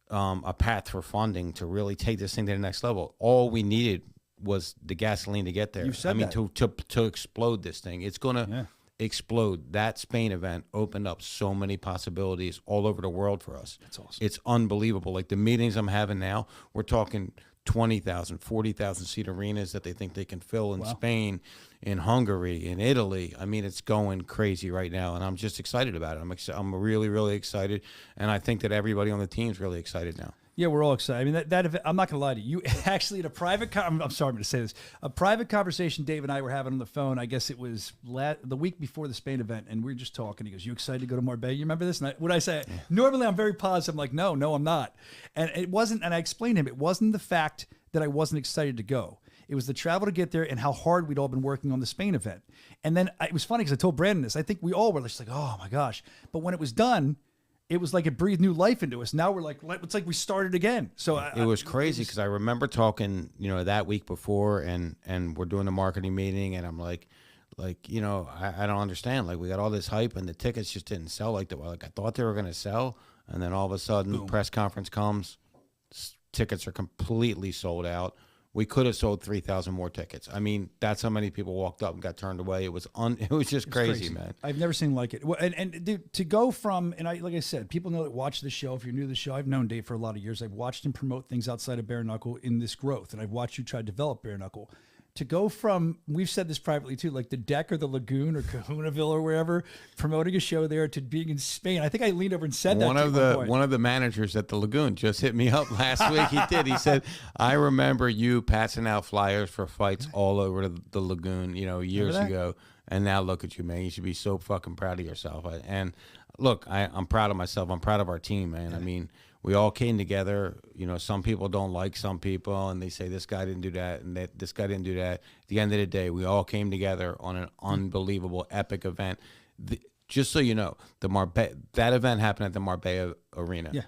a path for funding to really take this thing to the next level. All we needed was the gasoline to get there. You said that. To explode this thing. It's going to explode. That Spain event opened up so many possibilities all over the world for us. That's awesome. It's unbelievable. Like the meetings I'm having now, we're talking 20,000, 40,000 seat arenas that they think they can fill in Spain, in Hungary, in Italy. I mean, it's going crazy right now, and I'm just excited about it. I'm really, really excited, and I think that everybody on the team is really excited now. Yeah, we're all excited. I mean, that event, I'm not going to lie to you. Actually, in a private I'm sorry I'm going to say this. A private conversation Dave and I were having on the phone, I guess it was the week before the Spain event, and we were just talking. He goes, you excited to go to Marbella? You remember this? And what I say? Yeah. Normally, I'm very positive. I'm like, no, I'm not. And it wasn't, and I explained to him, it wasn't the fact that I wasn't excited to go. It was the travel to get there and how hard we'd all been working on the Spain event. And then it was funny because I told Brandon this. I think we all were just like, oh, my gosh. But when it was done, it was like it breathed new life into us. Now we're like, it's like we started again. So it was crazy because I remember talking, that week before, and we're doing the marketing meeting, and I'm like, I don't understand. Like, we got all this hype, and the tickets just didn't sell like I thought they were going to sell, and then all of a sudden, press conference comes, tickets are completely sold out. We could have sold 3,000 more tickets. I mean, that's how many people walked up and got turned away. It was just crazy, man. I've never seen like it. Well, and dude, to go from, and like I said, people know that watch the show. If you're new to the show, I've known Dave for a lot of years. I've watched him promote things outside of Bare Knuckle in this growth, and I've watched you try to develop Bare Knuckle. To go from, we've said this privately too, like the deck or the lagoon or Kahunaville or wherever, promoting a show there, to being in Spain. I think I leaned over and said that. One of the managers at the lagoon just hit me up last week. He did. He said, "I remember you passing out flyers for fights all over the lagoon, years ago, and now look at you, man. You should be so fucking proud of yourself." And look, I'm proud of myself. I'm proud of our team, man. I mean, we all came together. Some people don't like some people, and they say this guy didn't do that, and this guy didn't do that. At the end of the day, we all came together on an unbelievable, epic event. Just so you know, that event happened at the Marbella Arena. Yeah.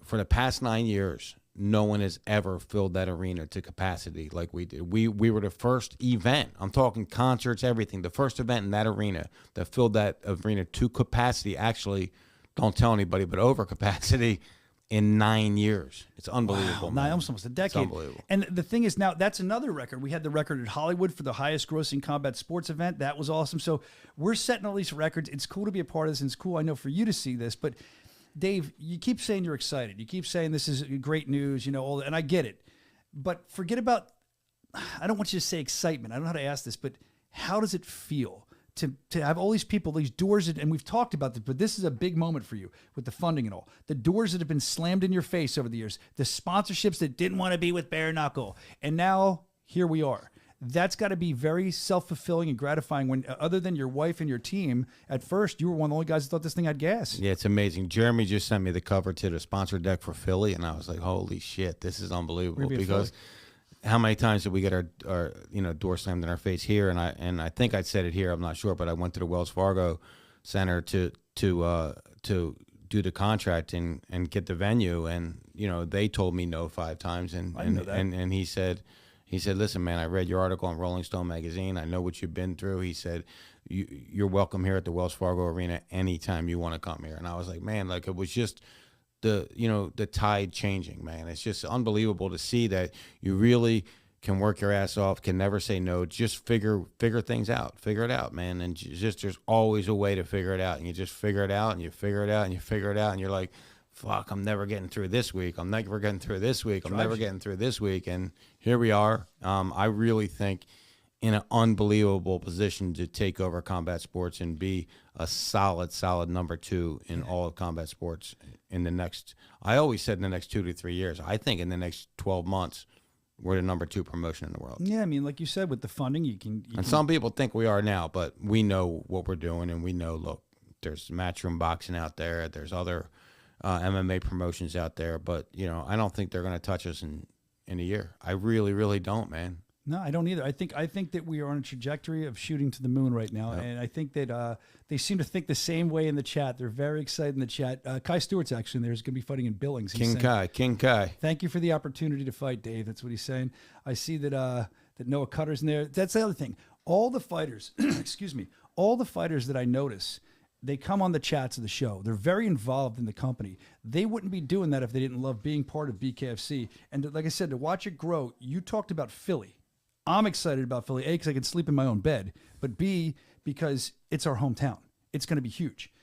For the past 9 years, no one has ever filled that arena to capacity like we did. We were the first event. I'm talking concerts, everything. The first event in that arena that filled that arena to capacity. Actually, don't tell anybody, but over capacity in 9 years. It's unbelievable. Wow, almost a decade. It's unbelievable. And the thing is, now that's another record. We had the record at Hollywood for the highest grossing combat sports event. That was awesome. So we're setting all these records. It's cool to be a part of this, and it's cool, I know, for you to see this. But Dave, you keep saying you're excited. You keep saying this is great news, and I get it. But forget about, I don't want you to say excitement. I don't know how to ask this, but how does it feel to have all these people, these doors, and we've talked about this, but this is a big moment for you with the funding and all. The doors that have been slammed in your face over the years, the sponsorships that didn't want to be with Bare Knuckle, and now here we are. That's got to be very self-fulfilling and gratifying when, other than your wife and your team, at first, you were one of the only guys that thought this thing had gas. Yeah, it's amazing. Jeremy just sent me the cover to the sponsor deck for Philly, and I was like, holy shit, this is unbelievable. Because how many times did we get our door slammed in our face here? And I think I said it here. I'm not sure, but I went to the Wells Fargo Center to do the contract and get the venue, and they told me no 5 times, and he said, listen, man, I read your article in Rolling Stone magazine. I know what you've been through. He said, you're welcome here at the Wells Fargo Arena anytime you want to come here. And I was like, man, like, it was just the tide changing, man. It's just unbelievable to see that you really can work your ass off, can never say no, just figure things out, figure it out, man. And just, there's always a way to figure it out, and you just figure it out, and you figure it out, and you figure it out, and you're like, fuck, I'm never getting through this week. I'm never getting through this week. I'm never getting through this week. And here we are. I really think in an unbelievable position to take over combat sports and be a solid number 2 in all of combat sports in the next, I always said in the next 2 to 3 years. I think in the next 12 months, we're the number 2 promotion in the world. Yeah, I mean, like you said, with the funding, you can. Some people think we are now, but we know what we're doing, and we know, look, there's matchroom boxing out there. There's other MMA promotions out there, but I don't think they're going to touch us in a year. I really, really don't, man. No, I don't either. I think that we are on a trajectory of shooting to the moon right now, and I think that they seem to think the same way in the chat. They're very excited in the chat. Kai Stewart's actually in there. He's going to be fighting in Billings. King Kai. Thank you for the opportunity to fight, Dave. That's what he's saying. I see that that Noah Cutter's in there. That's the other thing. All the fighters, excuse me, all the fighters that I notice, they come on the chats of the show. They're very involved in the company. They wouldn't be doing that if they didn't love being part of BKFC. And like I said, to watch it grow, you talked about Philly. I'm excited about Philly, A, because I can sleep in my own bed, but B, because it's our hometown. It's going to be huge.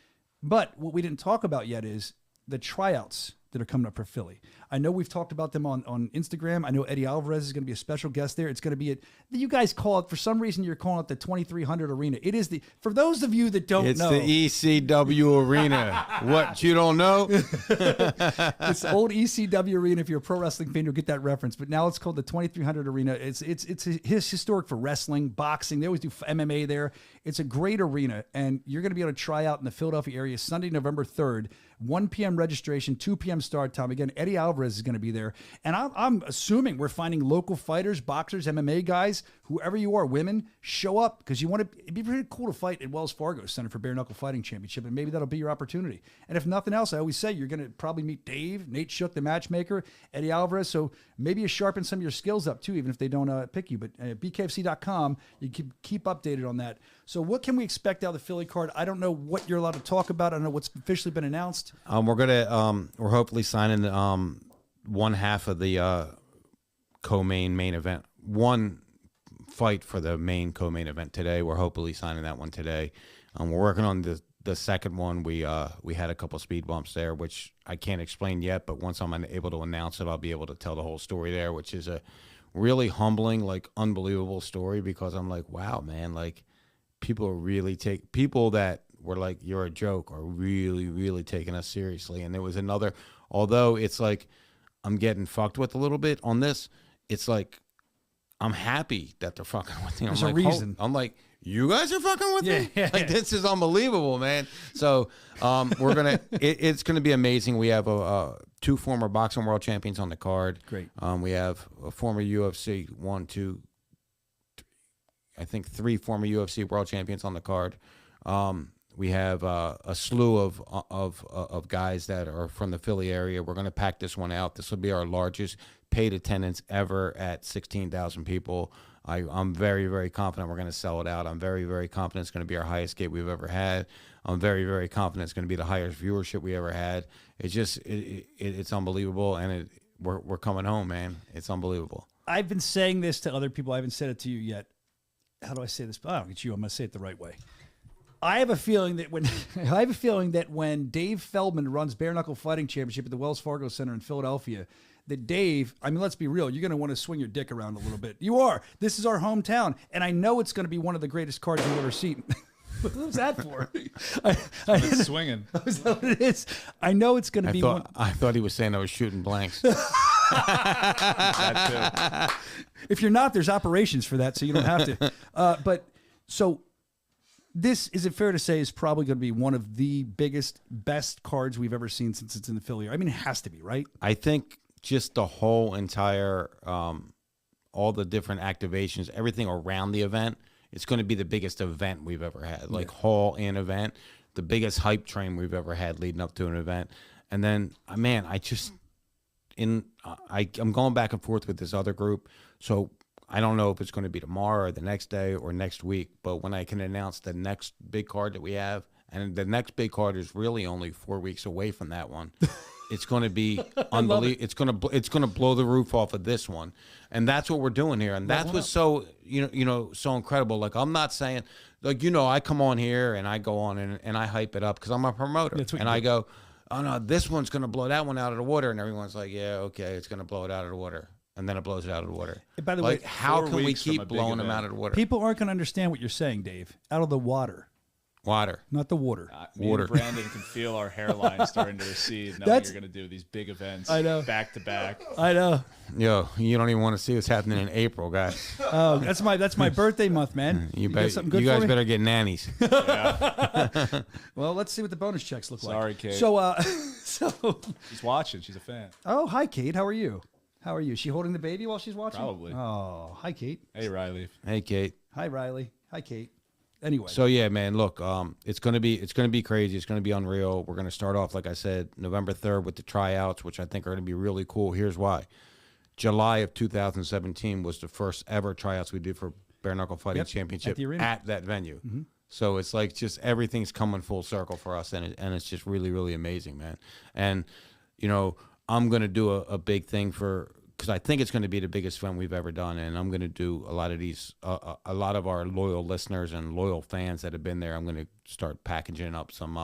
But what we didn't talk about yet is the tryouts that are coming up for Philly. I know we've talked about them on Instagram. I know Eddie Alvarez is going to be a special guest there. It's going to be you guys call it, for some reason you're calling it the 2300 Arena. It is for those of you that don't know. It's the ECW Arena. What, you don't know? It's the old ECW Arena. If you're a pro wrestling fan, you'll get that reference. But now it's called the 2300 Arena. It's historic for wrestling, boxing. They always do MMA there. It's a great arena, and you're going to be able to try out in the Philadelphia area Sunday, November 3rd, 1 p.m. registration, 2 p.m. start time. Again, Eddie Alvarez is going to be there. And I'm assuming we're finding local fighters, boxers, MMA guys, whoever you are, women, show up because it'd be pretty cool to fight at Wells Fargo Center for Bare Knuckle Fighting Championship, and maybe that'll be your opportunity. And if nothing else, I always say you're going to probably meet Dave, Nate Shook, the matchmaker, Eddie Alvarez. So maybe you sharpen some of your skills up too, even if they don't pick you. But BKFC.com, you can keep updated on that. So what can we expect out of the Philly card? I don't know what you're allowed to talk about. I don't know what's officially been announced. We're hopefully signing one half of the main event. One fight for the main co-main event today. We're hopefully signing that one today. We're working on the second one. We had a couple speed bumps there, which I can't explain yet, but once I'm able to announce it, I'll be able to tell the whole story there, which is a really humbling, like unbelievable story, because I'm like, wow, man, like people that were like, you're a joke, are really, really taking us seriously. And there was another, although it's like I'm getting fucked with a little bit on this, it's like I'm happy that they're fucking with me. There's a reason. I'm like, you guys are fucking with me? Yeah. Like, this is unbelievable, man. So we're going to, it's going to be amazing. We have two former boxing world champions on the card. Great. We have a former UFC, I think 3 former UFC world champions on the card. We have a slew of guys that are from the Philly area. We're going to pack this one out. This will be our largest paid attendance ever at 16,000 people. I'm very, very confident we're going to sell it out. I'm very, very confident it's going to be our highest gate we've ever had. I'm very, very confident it's going to be the highest viewership we ever had. It's just, it's unbelievable, and we're coming home, man. It's unbelievable. I've been saying this to other people. I haven't said it to you yet. How do I say this? I don't get you. I'm going to say it the right way. I have a feeling that when Dave Feldman runs Bare Knuckle Fighting Championship at the Wells Fargo Center in Philadelphia, that Dave, I mean, let's be real, you're going to want to swing your dick around a little bit. You are. This is our hometown, and I know it's going to be one of the greatest cards you've ever seen. What was that for? It's swinging. Is that what it is? I know it's going to be one. I thought he was saying I was shooting blanks. That too. If you're not, there's operations for that, so you don't have to. So this, is it fair to say, is probably going to be one of the biggest, best cards we've ever seen since it's in the Philly. I mean, it has to be, right? I think just the whole entire, all the different activations, everything around the event, it's going to be the biggest event we've ever had. Like hall and event, the biggest hype train we've ever had leading up to an event. And then, man, I'm going back and forth with this other group. So I don't know if it's going to be tomorrow or the next day or next week, but when I can announce the next big card that we have, and the next big card is really only 4 weeks away from that one. It's going to be unbelievable. It's going to blow the roof off of this one, and that's what we're doing here. And that's what's so so incredible. Like, I'm not saying, like, I come on here and I go on and I hype it up because I'm a promoter, and I go, oh no, this one's going to blow that one out of the water, and everyone's like, yeah, okay, it's going to blow it out of the water. And then it blows it out of the water. And by the way, way, how can we keep blowing them out of the water? People aren't going to understand what you're saying, Dave. Out of the water. Water. Not the water. Me and Brandon can feel our hairline starting to recede now that you're going to do these big events back to back. I know. Yo, you don't even want to see what's happening in April, guys. Oh, that's my birthday month, man. You guys better get nannies. Yeah. Well, let's see what the bonus checks look like. Sorry, Kate. So she's watching. She's a fan. Oh, hi, Kate. How are you? Is she holding the baby while she's watching? Probably. Oh, hi, Kate. Hey, Riley. Hey, Kate. Hi, Riley. Hi, Kate. Anyway. So yeah, man, look, it's gonna be crazy. It's gonna be unreal. We're gonna start off, like I said, November 3rd with the tryouts, which I think are gonna be really cool. Here's why. July of 2017 was the first ever tryouts we did for Bare Knuckle Fighting Championship at that venue. Mm-hmm. So it's like just everything's coming full circle for us, and it's just really, really amazing, man. And I'm gonna do a big thing because I think it's going to be the biggest event we've ever done, and I'm going to do a lot of these, a lot of our loyal listeners and loyal fans that have been there. I'm going to start packaging up some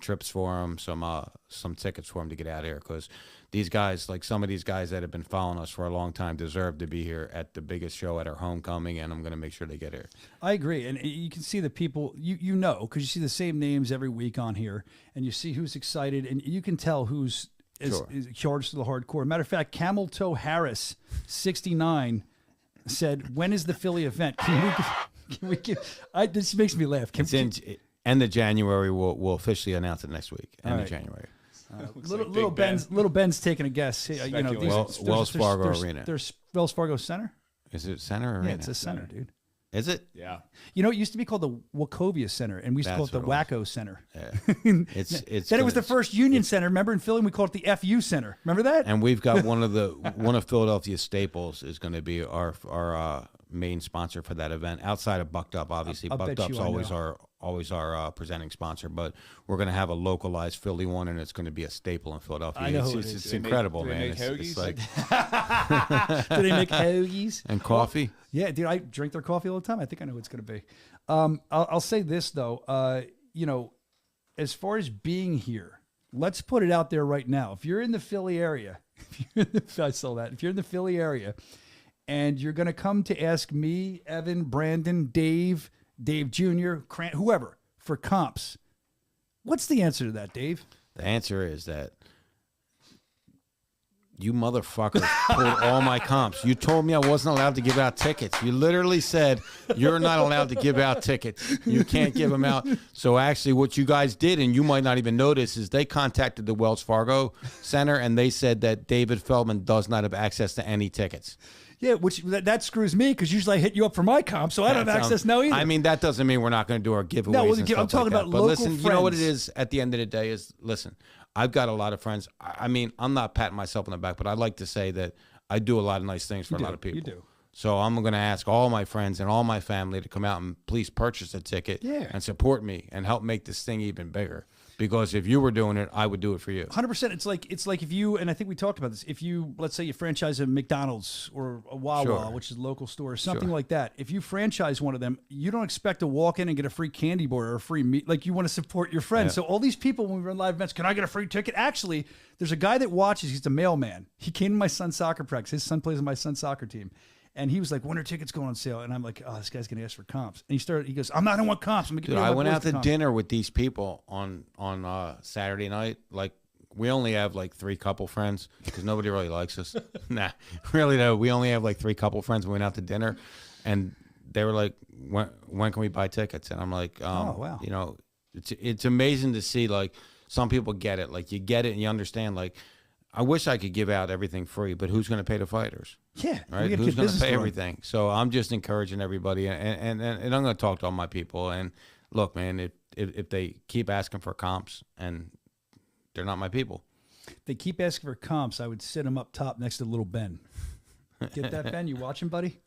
trips for them, some tickets for them to get out of here, because these guys, like some of these guys that have been following us for a long time, deserve to be here at the biggest show at our homecoming, and I'm going to make sure they get here. I agree, and you can see the people, because you see the same names every week on here, and you see who's excited, and you can tell who's is charged to the hardcore. Matter of fact, Camel Toe Harris, 69, said, "When is the Philly event? This makes me laugh. It's in end of January. We'll officially announce it next week. End All of right. January. Little Ben's taking a guess. You know, Wells Fargo Arena. There's Wells Fargo Center. Is it center or arena? Yeah, it's a center, dude. Is it? Yeah. You know, it used to be called the Wachovia Center, and we used to call it the That's Wacko Center. Yeah. It's Then it was the first Union Center. Remember in Philly, and we called it the FU Center. Remember that? And we've got one of Philadelphia's staples is going to be our main sponsor for that event. Outside of Bucked Up, obviously, I'll bet Bucked Up's you I always our presenting sponsor, but we're going to have a localized Philly one, and it's going to be a staple in Philadelphia. I know who it it's, is. it's incredible, do they man. make It's like Do they make hoagies? and coffee. Yeah, dude, I drink their coffee all the time. I think I know what it's going to be. I'll say this though, you know, as far as being here, let's put it out there right now. If you're in the Philly area, I saw that. If you're in the Philly area, and you're going to come to ask me, Evan, Brandon, Dave Jr., whoever for comps, what's the answer to that, Dave? The answer is that you motherfuckers pulled all my comps. You told me I wasn't allowed to give out tickets. You literally said you're not allowed to give out tickets. You can't give them out. So actually what you guys did, and you might not even notice, is they contacted the Wells Fargo Center, and they said that David Feldman does not have access to any tickets. Yeah, which that screws me because usually I hit you up for my comp, so I don't have access now either. I mean, that doesn't mean we're not going to do our giveaways. No, well, and stuff I'm talking like about that. But local listen, you know what it friends. is at the end of the day is, listen, I've got a lot of friends. I mean, I'm not patting myself on the back, but I like to say that I do a lot of nice things for a lot of people. You do. So I'm going to ask all my friends and all my family to come out and please purchase a ticket and support me and help make this thing even bigger. Because if you were doing it, I would do it for you. 100%. It's like if you, and I think we talked about this, if you, let's say you franchise a McDonald's or a Wawa, Sure. which is a local store, or something like that. If you franchise one of them, you don't expect to walk in and get a free candy bar or a free meat. Like, you want to support your friends. So all these people, when we run live events, can I get a free ticket? Actually, there's a guy that watches. He's the mailman. He came to my son's soccer practice. His son plays on my son's soccer team. And he was like, when are tickets going on sale? And I'm like, oh, this guy's going to ask for comps. And he goes, I don't want comps. I'm gonna Dude, I went out to dinner with these people on Saturday night. Like, we only have like 3 couple friends because nobody really likes us. Nah, really though. We only have like 3 couple friends. We went out to dinner, and they were like, when can we buy tickets? And I'm like, oh, wow. You know, it's amazing to see, like, some people get it. Like, you get it and you understand, like, I wish I could give out everything free, but who's going to pay the fighters? Yeah. Right? Who's going to pay everything? So I'm just encouraging everybody, and I'm going to talk to all my people. And look, man, if they keep asking for comps, and they're not my people. They keep asking for comps, I would sit them up top next to little Ben. Get that, Ben? You watching, buddy?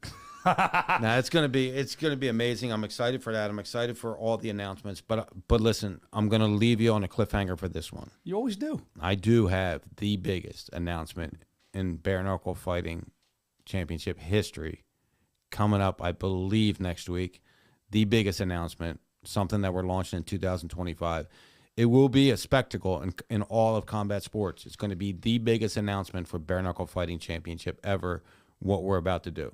Now it's gonna be amazing. I'm excited for that. I'm excited for all the announcements. But listen, I'm gonna leave you on a cliffhanger for this one. You always do. I do have the biggest announcement in bare knuckle fighting championship history coming up, I believe, next week. The biggest announcement, something that we're launching in 2025. It will be a spectacle in all of combat sports. It's going to be the biggest announcement for bare knuckle fighting championship ever. What we're about to do.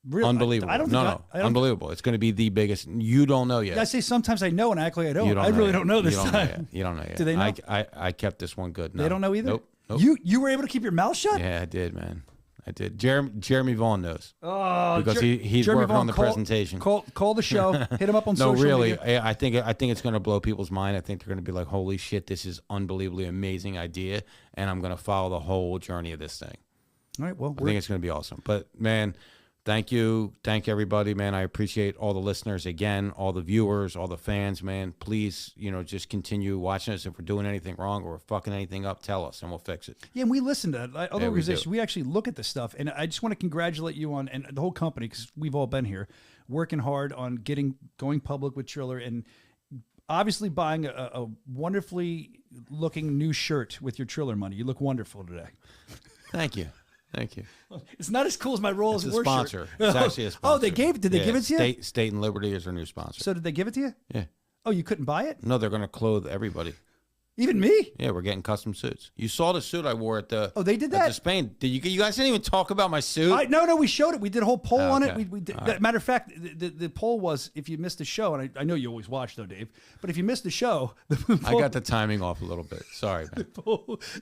Really? Unbelievable. Unbelievable. It's going to be the biggest. You don't know yet. I say sometimes I know and I act like I don't. I really don't know this you don't time. Know yet. You don't know yet. Do they know? I kept this one good. No. They don't know either? Nope. You were able to keep your mouth shut? Yeah, I did, man. I did. Jeremy Vaughn knows. Oh, because he's Jeremy working Vaughn, on the presentation. Call the show. Hit him up on no, social really, media. I think it's going to blow people's mind. I think they're going to be like, "Holy shit, this is unbelievably amazing idea," and I'm going to follow the whole journey of this thing. All right. Well, I think it's going to be awesome. But man, thank you, everybody, man. I appreciate all the listeners again, all the viewers, all the fans, man. Please, just continue watching us. If we're doing anything wrong or we're fucking anything up, tell us and we'll fix it. Yeah, and we listen to other organizations. do. We actually look at this stuff, and I just want to congratulate you on and the whole company because we've all been here working hard on going public with Triller and obviously buying a wonderfully looking new shirt with your Triller money. You look wonderful today. Thank you. Thank you. It's not as cool as my Royals It's a War sponsor. shirt. It's actually a sponsor. Oh, they gave it. Did they give it to you? State and Liberty is our new sponsor. So did they give it to you? Yeah. Oh, you couldn't buy it? No, they're going to clothe everybody. Even me? Yeah, we're getting custom suits. You saw the suit I wore at the. Oh, they did at that? the Spain. Did you guys didn't even talk about my suit? No, we showed it. We did a whole poll on it. Okay. We did, All right. Matter of fact, the poll was if you missed the show, and I know you always watch though, Dave. But if you missed the show, I got the timing off a little bit. Sorry, man.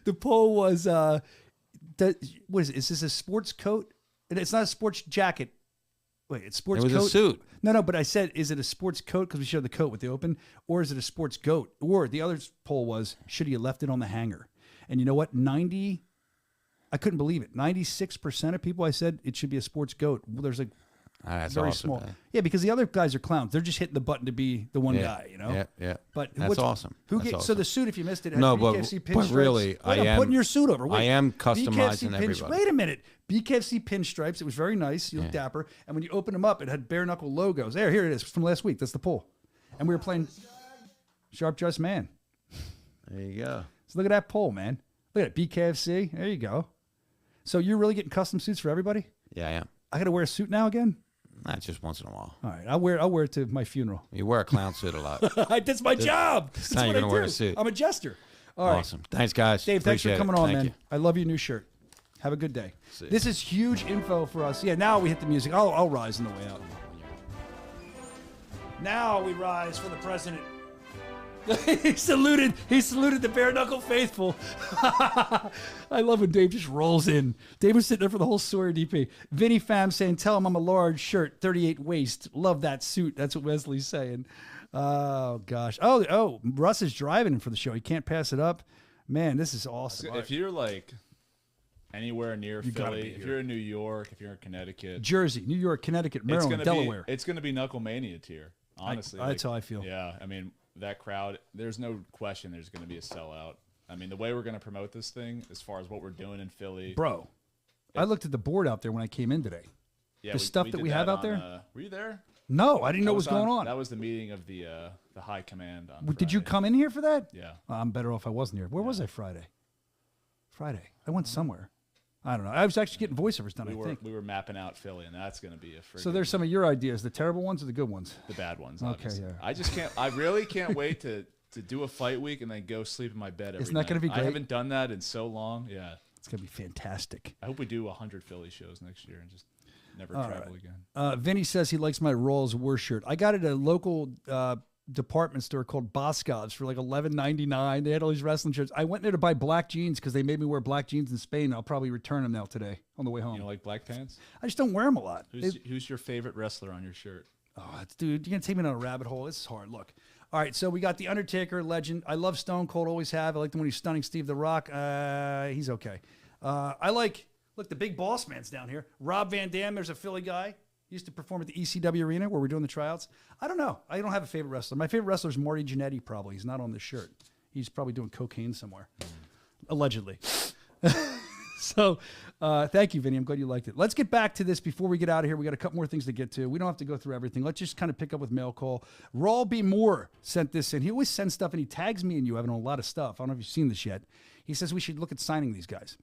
The poll was what is it? Is this a sports coat? It's not a sports jacket. Wait, it's sports It was coat? a suit. No, but I said, is it a sports coat because we showed the coat with the open, or is it a sports goat? Or the other poll was, should he have left it on the hanger? And you know what? I couldn't believe it. 96% of people I said it should be a sports goat. Well, there's like That's very awesome, small. man. Yeah, because the other guys are clowns. They're just hitting the button to be the one guy, you know? Yeah. But That's awesome. Who That's So awesome. the suit, if you missed it, has No, BKFC but pinstripes. really, Wait, I'm putting your suit over. Wait, I am BKFC customizing everybody. Wait a minute. BKFC pinstripes. It was very nice. You look dapper. And when you open them up, it had bare knuckle logos. Here it is from last week. That's the poll. And we were playing Sharp Dressed Man. There you go. So look at that poll, man. Look at it. BKFC. There you go. So you're really getting custom suits for everybody? Yeah, I am. I got to wear a suit now again? Not just once in a while. All right. I'll wear it to my funeral. You wear a clown suit a lot. That's my job. That's time what you're I gonna wear do. a suit. I'm a jester. All right. Awesome. Thanks, guys. Dave, thanks for Appreciate coming it. on, Thank man. you. I love your new shirt. Have a good day. See ya. This is huge info for us. Yeah, now we hit the music. I'll rise on the way out. Now we rise for the president. He saluted the bare knuckle faithful. I love when Dave just rolls in. Dave was sitting there for the whole Sawyer DP. Vinny Pham saying, tell him I'm a large shirt, 38 waist. Love that suit. That's what Wesley's saying. Oh, gosh. Oh, Russ is driving for the show. He can't pass it up. Man, this is awesome. If you're like anywhere near gotta be Philly, if here. you're in New York, if you're in Connecticut, Jersey, New York, Connecticut, Maryland, Delaware. It's going to be Knuckle Mania tier, honestly. That's how I feel. Yeah, I mean, that crowd, there's no question there's going to be a sellout. I mean, the way we're going to promote this thing, as far as what we're doing in Philly. Bro, I looked at the board out there when I came in today. Yeah, the stuff that did we have out on, there? were you there? No, I didn't know That what was going on. That was the meeting of the high command on Did you Friday. come in here for that? Yeah. I'm better off I wasn't here. Where was I Friday? I went somewhere. I don't know. I was actually getting voiceovers done, I think. We were mapping out Philly, and that's going to be a friggin' So there's some of your ideas, the terrible ones or the good ones? the bad ones. Okay, Obviously. yeah. I just can't. I really can't wait to do a fight week and then go sleep in my bed every Isn't that night. gonna be great? I haven't done that in so long. Yeah. It's going to be fantastic. I hope we do 100 Philly shows next year and just never travel again. Vinny says he likes my Rawls War shirt. I got it at a local department store called Boscov's for like $11.99. They had all these wrestling shirts. I went there to buy black jeans because they made me wear black jeans in Spain. I'll probably return them now today on the way home. You don't like black pants? I just don't wear them a lot. Who's your favorite wrestler on your shirt? Oh, dude, you're going to take me down a rabbit hole. This is hard. Look. All right, so we got The Undertaker, legend. I love Stone Cold, always have. I like him when he's stunning Steve the Rock. He's okay. I like, look, the big boss man's down here. Rob Van Dam, there's a Philly guy. He used to perform at the ECW arena where we're doing the tryouts. I don't know. I don't have a favorite wrestler. My favorite wrestler is Marty Jannetty, probably. He's not on this shirt. He's probably doing cocaine somewhere, allegedly. So thank you, Vinny. I'm glad you liked it. Let's get back to this before we get out of here. We got a couple more things to get to. We don't have to go through everything. Let's just kind of pick up with mail call. Rawl B. Moore sent this in. He always sends stuff, and he tags me and you, Evan, on a lot of stuff. I don't know if you've seen this yet. He says we should look at signing these guys.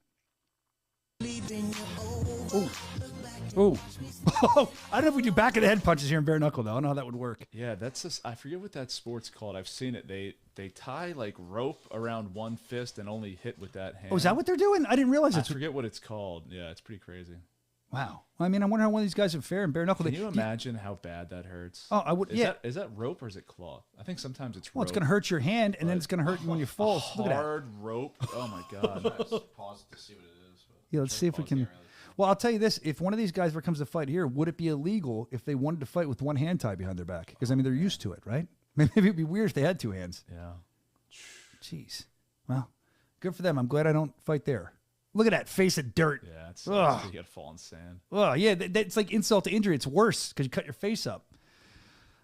Ooh. I don't know if we do back of the head punches here in bare knuckle, though. I don't know how that would work. Yeah, I forget what that sport's called. I've seen it. They tie like rope around one fist and only hit with that hand. Oh, is that what they're doing? I didn't realize I it's. forget what it's called. Yeah, it's pretty crazy. Wow. I mean, I wonder how one of these guys would fare in bare knuckle. Can you imagine how bad that hurts? Oh, I would. Is that rope or is it cloth? I think sometimes it's rope. Well, it's going to hurt your hand, and then it's going to hurt you when you fall. Look at that. Hard rope. Oh my god. Pause to see what it is. Yeah, let's see if we can. Well, I'll tell you this: if one of these guys ever comes to fight here, would it be illegal if they wanted to fight with one hand tied behind their back? Because I mean, they're used to it, right? Maybe it'd be weird if they had two hands. Yeah. Jeez. Well, good for them. I'm glad I don't fight there. Look at that face of dirt. Yeah, it's Ugh. you got to fall in sand. Oh, yeah, that's like insult to injury. It's worse because you cut your face up.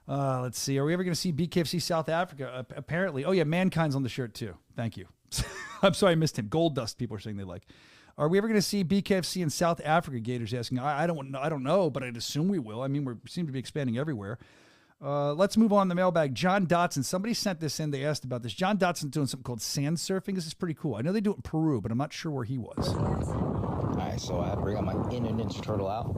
Let's see. Are we ever going to see BKFC South Africa? Apparently. Oh, yeah, Mankind's on the shirt, too. Thank you. I'm sorry I missed him. Gold Dust, people are saying they like. Are we ever going to see BKFC in South Africa? Gators asking. I don't know, but I'd assume we will. I mean, we seem to be expanding everywhere. Let's move on to the mailbag. John Dotson. Somebody sent this in. They asked about this. John Dotson's doing something called sand surfing. This is pretty cool. I know they do it in Peru, but I'm not sure where he was. All right, so I bring out my inner Ninja Turtle out,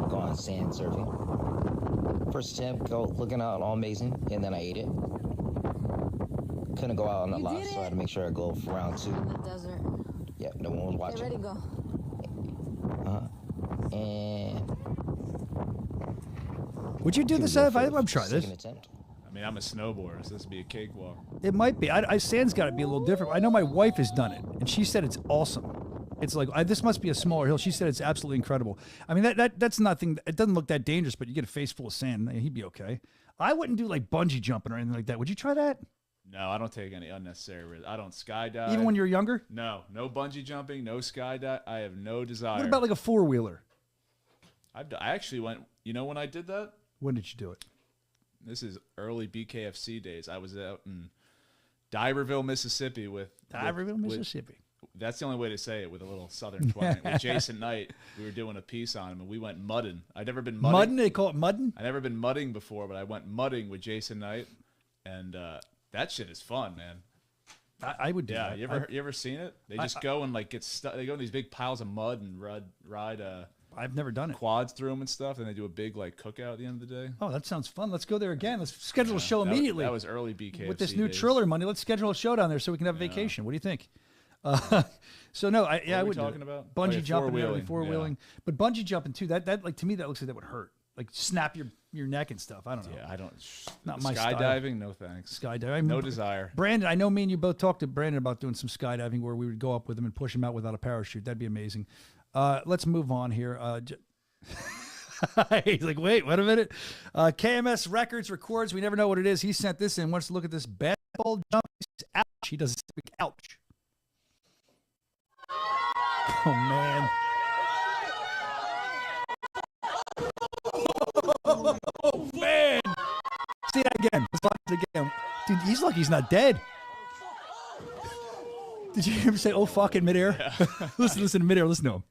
go on sand surfing. First attempt, go looking out all amazing, and then I ate it. Couldn't go out on a lot, so I had to make sure I go for round 2. In the desert. Yeah, no one was watching. Get ready, go. And Would you do this? I'd try this. second attempt. I mean, I'm a snowboarder, so this would be a cakewalk. It might be. Sand's got to be a little different. I know my wife has done it, and she said it's awesome. It's like this must be a smaller hill. She said it's absolutely incredible. I mean that's nothing. It doesn't look that dangerous, but you get a face full of sand, he'd be okay. I wouldn't do like bungee jumping or anything like that. Would you try that? No, I don't take any unnecessary risks. I don't skydive. Even when you're younger? No bungee jumping, no skydive. I have no desire. What about like a 4-wheeler? I actually went. You know when I did that? When did you do it? This is early BKFC days. I was out in Diverville, Mississippi Mississippi. That's the only way to say it with a little southern twang. With Jason Knight, we were doing a piece on him, and we went mudding. I'd never been mudding. Mudding? They call it mudding? I'd never been mudding before, but I went mudding with Jason Knight, and that shit is fun, man. I would do that. Yeah, you ever seen it? They just go and like get stuck. They go in these big piles of mud and ride I've never done it. Quads through them and stuff, and they do a big like cookout at the end of the day. Oh, that sounds fun. Let's go there again. Let's schedule a show immediately. That was early BKFC with this new days. Triller money. Let's schedule a show down there so we can have a vacation. What do you think? So no, I would talking about bungee jumping, four-wheeling. But bungee jumping too. That like to me that looks like that would hurt. Like snap your neck and stuff. I don't know. Yeah, I don't. Not my style. Skydiving, no thanks. Skydiving, no desire. Brandon, I know me and you both talked to Brandon about doing some skydiving where we would go up with him and push him out without a parachute. That'd be amazing. Let's move on here. He's like, wait a minute. KMS Records records. We never know what it is. He sent this in. Wants to look at this basketball jump. Ouch. He does a big ouch. Oh, man. Oh, man. See that again. Let's watch it again. Dude, he's lucky he's not dead. Did you hear him say, oh, fuck, in midair? Yeah. listen to midair. Listen to him.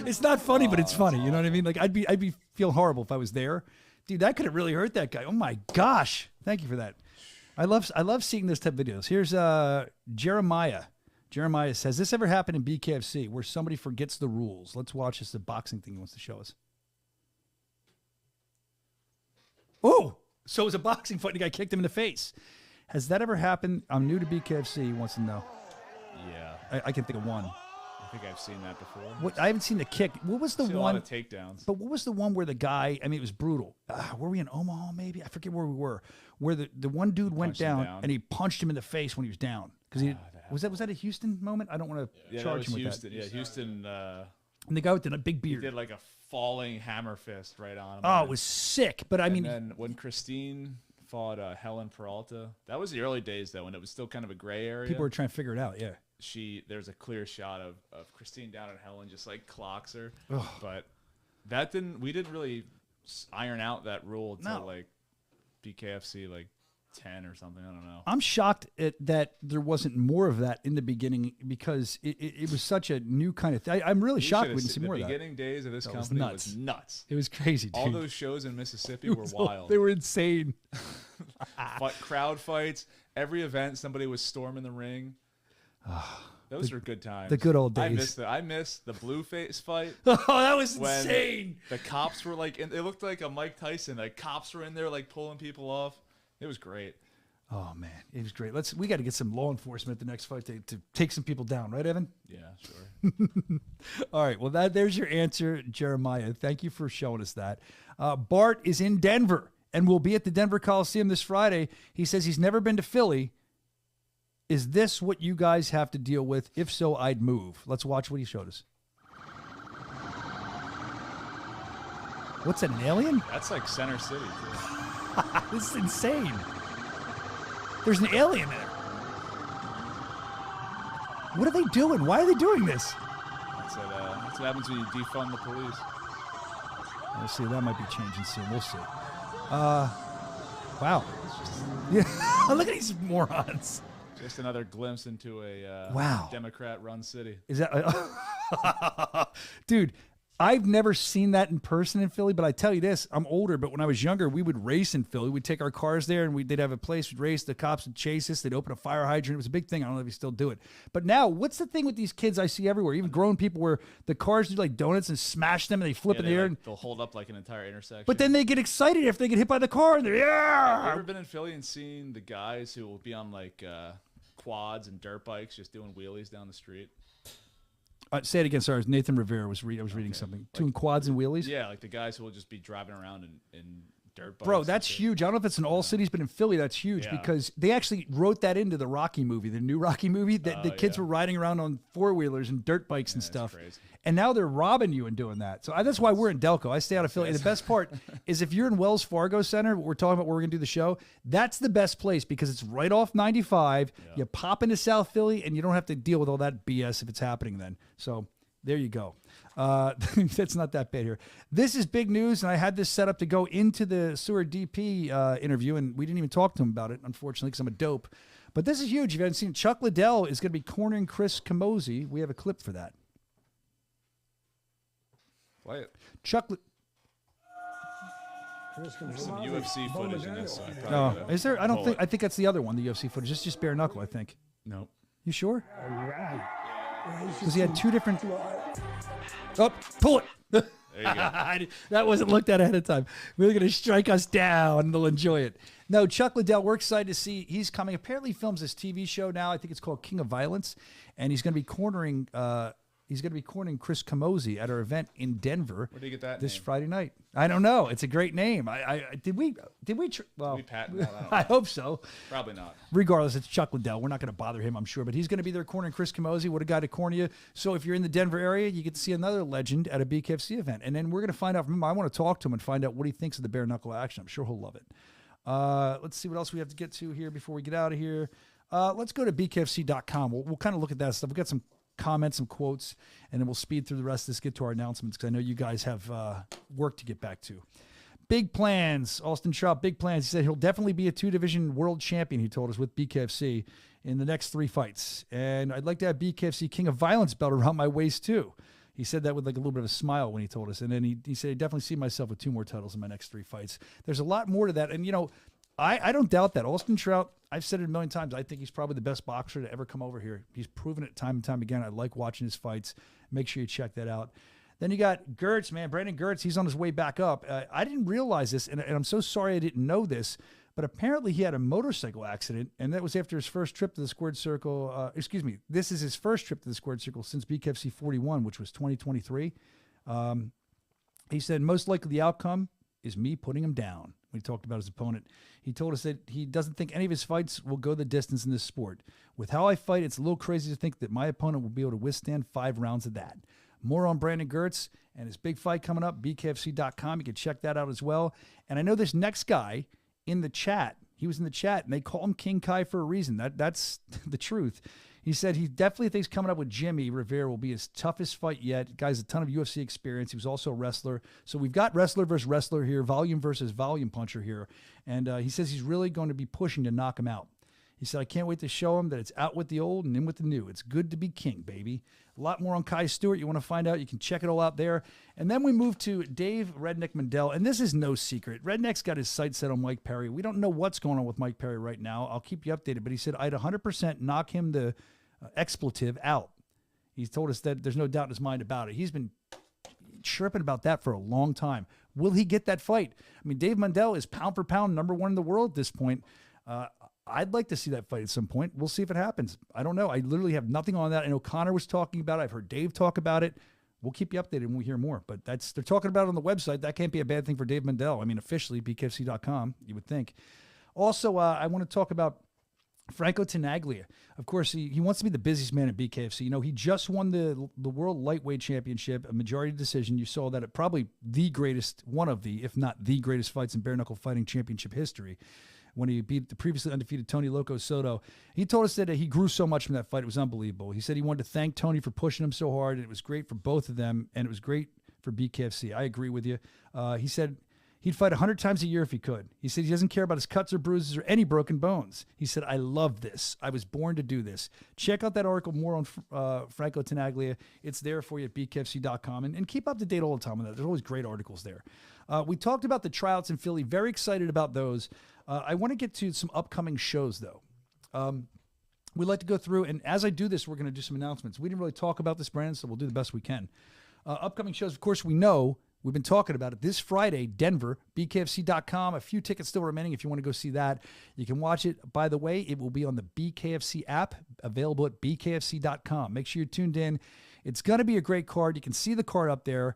It's not funny, but it's funny. You know what I mean? Like I'd be feel horrible if I was there. Dude, that could have really hurt that guy. Oh my gosh. Thank you for that. I love seeing this type of videos. Here's Jeremiah. Jeremiah says, this ever happened in BKFC where somebody forgets the rules? Let's watch this. The boxing thing he wants to show us. Oh, so it was a boxing fight and the guy kicked him in the face. Has that ever happened? I'm new to BKFC. He wants to know. Yeah. I can think of one. I think I've seen that before. What I haven't seen the kick. What was the one? A lot of takedowns. But what was the one where the guy? I mean, it was brutal. Were we in Omaha? Maybe I forget where we were. Where the one dude went down and he punched him in the face when he was down. Because was that a Houston moment? I don't want to charge him with Houston. that. Yeah, Houston. And the guy with the big beard. He did like a falling hammer fist right on him. Oh, it was sick. But I mean, and then when Christine fought Helen Peralta, that was the early days though, when it was still kind of a gray area. People were trying to figure it out. Yeah. There's a clear shot of Christine down and Helen just like clocks her. Ugh. But we didn't really iron out that rule until like BKFC like 10 or something. I don't know. I'm shocked that there wasn't more of that in the beginning because it was such a new kind of thing. I'm really shocked we didn't see more of that. The beginning days of this company was nuts. It was crazy, dude. All those shows in Mississippi were wild. They were insane. Crowd fights. Every event, somebody was storming the ring. Those were good times. The good old days. I miss the Blueface fight. Oh, that was insane. The cops were like, it looked like a Mike Tyson. Like cops were in there like pulling people off. It was great. Oh man, it was great. We got to get some law enforcement at the next fight to take some people down, right, Evan? Yeah, sure. All right. Well, there's your answer, Jeremiah. Thank you for showing us that. Bart is in Denver and will be at the Denver Coliseum this Friday. He says he's never been to Philly. Is this what you guys have to deal with? If so, I'd move. Let's watch what he showed us. What's that, an alien? That's like Center City, too. This is insane. There's an alien there. What are they doing? Why are they doing this? That's what happens when you defund the police. We'll see. That might be changing soon. We'll see. Wow. Yeah. Look at these morons. Just another glimpse into a Democrat-run city. Is that, dude? I've never seen that in person in Philly, but I tell you this, I'm older, but when I was younger, we would race in Philly. We'd take our cars there, and they'd have a place, we'd race, the cops would chase us, they'd open a fire hydrant. It was a big thing. I don't know if you still do it. But now, what's the thing with these kids I see everywhere, even grown people, where the cars do like donuts and smash them, and they flip in the air. They'll hold up like an entire intersection. But then they get excited if they get hit by the car, and they're, yeah! Have you ever been in Philly and seen the guys who will be on like quads and dirt bikes just doing wheelies down the street? Say it again. Sorry, Nathan Rivera was reading something. Doing quads and wheelies? Yeah, like the guys who will just be driving around in dirt bikes. Bro, that's huge. I don't know if it's in all cities, but in Philly, that's huge because they actually wrote that into the Rocky movie, the new Rocky movie, that the kids were riding around on four-wheelers and dirt bikes and stuff. Crazy. And now they're robbing you and doing that. So that's why we're in Delco. I stay out of Philly. And the best part is if you're in Wells Fargo Center, we're talking about where we're going to do the show, that's the best place because it's right off 95. You pop into South Philly, and you don't have to deal with all that BS if it's happening then. So there you go. That's not that bad here. This is big news, and I had this set up to go into the Sewer DP interview, and we didn't even talk to him about it, unfortunately, because I'm a dope. But this is huge. If you haven't seen, Chuck Liddell is going to be cornering Chris Camozzi. We have a clip for that. Play it. Chuck. There's some UFC footage in this. So Oh, is there? I don't think. I think that's the other one. The UFC footage. It's just bare knuckle. I think. Nope. You sure? Because he had two different. Oh, pull it. There you go. That wasn't looked at ahead of time. We're going to strike us down and they'll enjoy it. No, Chuck Liddell, we're excited to see. He's coming. Apparently, he films this TV show now. I think it's called King of Violence, and he's going to be cornering. He's going to be cornering Chris Camozzi at our event in Denver. Where do you get that this name? Friday night? I don't know. It's a great name. Did we? Well, we patent that? I hope so. Probably not. Regardless, it's Chuck Liddell. We're not going to bother him, I'm sure, but he's going to be there cornering Chris Camozzi. What a guy to corner you. So if you're in the Denver area, you get to see another legend at a BKFC event, and then we're going to find out from him. I want to talk to him and find out what he thinks of the bare knuckle action. I'm sure he'll love it. Let's see what else we have to get to here before we get out of here. Let's go to bkfc.com. We'll kind of look at that stuff. We've got some comments, some quotes, and then we'll speed through the rest of this, get to our announcements, because I know you guys have work to get back to. Big plans. Austin Trout, big plans. He said he'll definitely be a 2-division world champion, he told us, with BKFC in the next 3 fights. And I'd like to have BKFC King of Violence belt around my waist, too. He said that with like a little bit of a smile when he told us. And then he said, I definitely see myself with 2 more titles in my next 3 fights. There's a lot more to that. And, you know, I don't doubt that. Austin Trout, I've said it a million times, I think he's probably the best boxer to ever come over here. He's proven it time and time again. I like watching his fights. Make sure you check that out. Then you got Gertz, man. Brandon Gertz, he's on his way back up. I didn't realize this, and I'm so sorry I didn't know this, but apparently he had a motorcycle accident, and that was after his first trip to the Squared Circle. This is his first trip to the Squared Circle since BKFC 41, which was 2023. He said, most likely the outcome is me putting him down. When he talked about his opponent, he told us that he doesn't think any of his fights will go the distance in this sport. With how I fight, it's a little crazy to think that my opponent will be able to withstand 5 rounds of that. More on Brandon Gertz and his big fight coming up, bkfc.com. You can check that out as well. And I know this next guy in the chat, he was in the chat, and they call him King Kai for a reason. That's the truth. He said he definitely thinks coming up with Jimmy Rivera will be his toughest fight yet. Guy's a ton of UFC experience. He was also a wrestler. So we've got wrestler versus wrestler here, volume versus volume puncher here. And he says he's really going to be pushing to knock him out. He said, I can't wait to show him that it's out with the old and in with the new. It's good to be king, baby. A lot more on Kai Stewart. You want to find out, you can check it all out there. And then we move to Dave Redneck Mandel. And this is no secret. Redneck's got his sights set on Mike Perry. We don't know what's going on with Mike Perry right now. I'll keep you updated. But he said, I'd 100% knock him the expletive out. He's told us that there's no doubt in his mind about it. He's been chirping about that for a long time. Will he get that fight? I mean, Dave Mandel is pound for pound #1 in the world at this point. I'd like to see that fight at some point. We'll see if it happens. I don't know. I literally have nothing on that. I know Connor was talking about it. I've heard Dave talk about it. We'll keep you updated when we hear more. But they're talking about it on the website. That can't be a bad thing for Dave Mandel. I mean, officially, bkfc.com, you would think. Also, I want to talk about Franco Tenaglia. Of course, he wants to be the busiest man at BKFC. You know, he just won the World Lightweight Championship, a majority decision. You saw that at probably the greatest, one of the, if not the greatest fights in bare knuckle fighting championship history, when he beat the previously undefeated Tony Loco Soto. He told us that he grew so much from that fight. It was unbelievable. He said he wanted to thank Tony for pushing him so hard, and it was great for both of them, and it was great for BKFC. I agree with you. He said he'd fight 100 times a year if he could. He said he doesn't care about his cuts or bruises or any broken bones. He said, I love this. I was born to do this. Check out that article more on Franco Tenaglia. It's there for you at bkfc.com. And keep up to date all the time on that. There's always great articles there. We talked about the tryouts in Philly. Very excited about those. I want to get to some upcoming shows, though. We'd like to go through, and as I do this, we're going to do some announcements. We didn't really talk about this, Brandon, so we'll do the best we can. Upcoming shows, of course, we know. We've been talking about it. This Friday, Denver, bkfc.com. A few tickets still remaining if you want to go see that. You can watch it. By the way, it will be on the BKFC app, available at bkfc.com. Make sure you're tuned in. It's going to be a great card. You can see the card up there.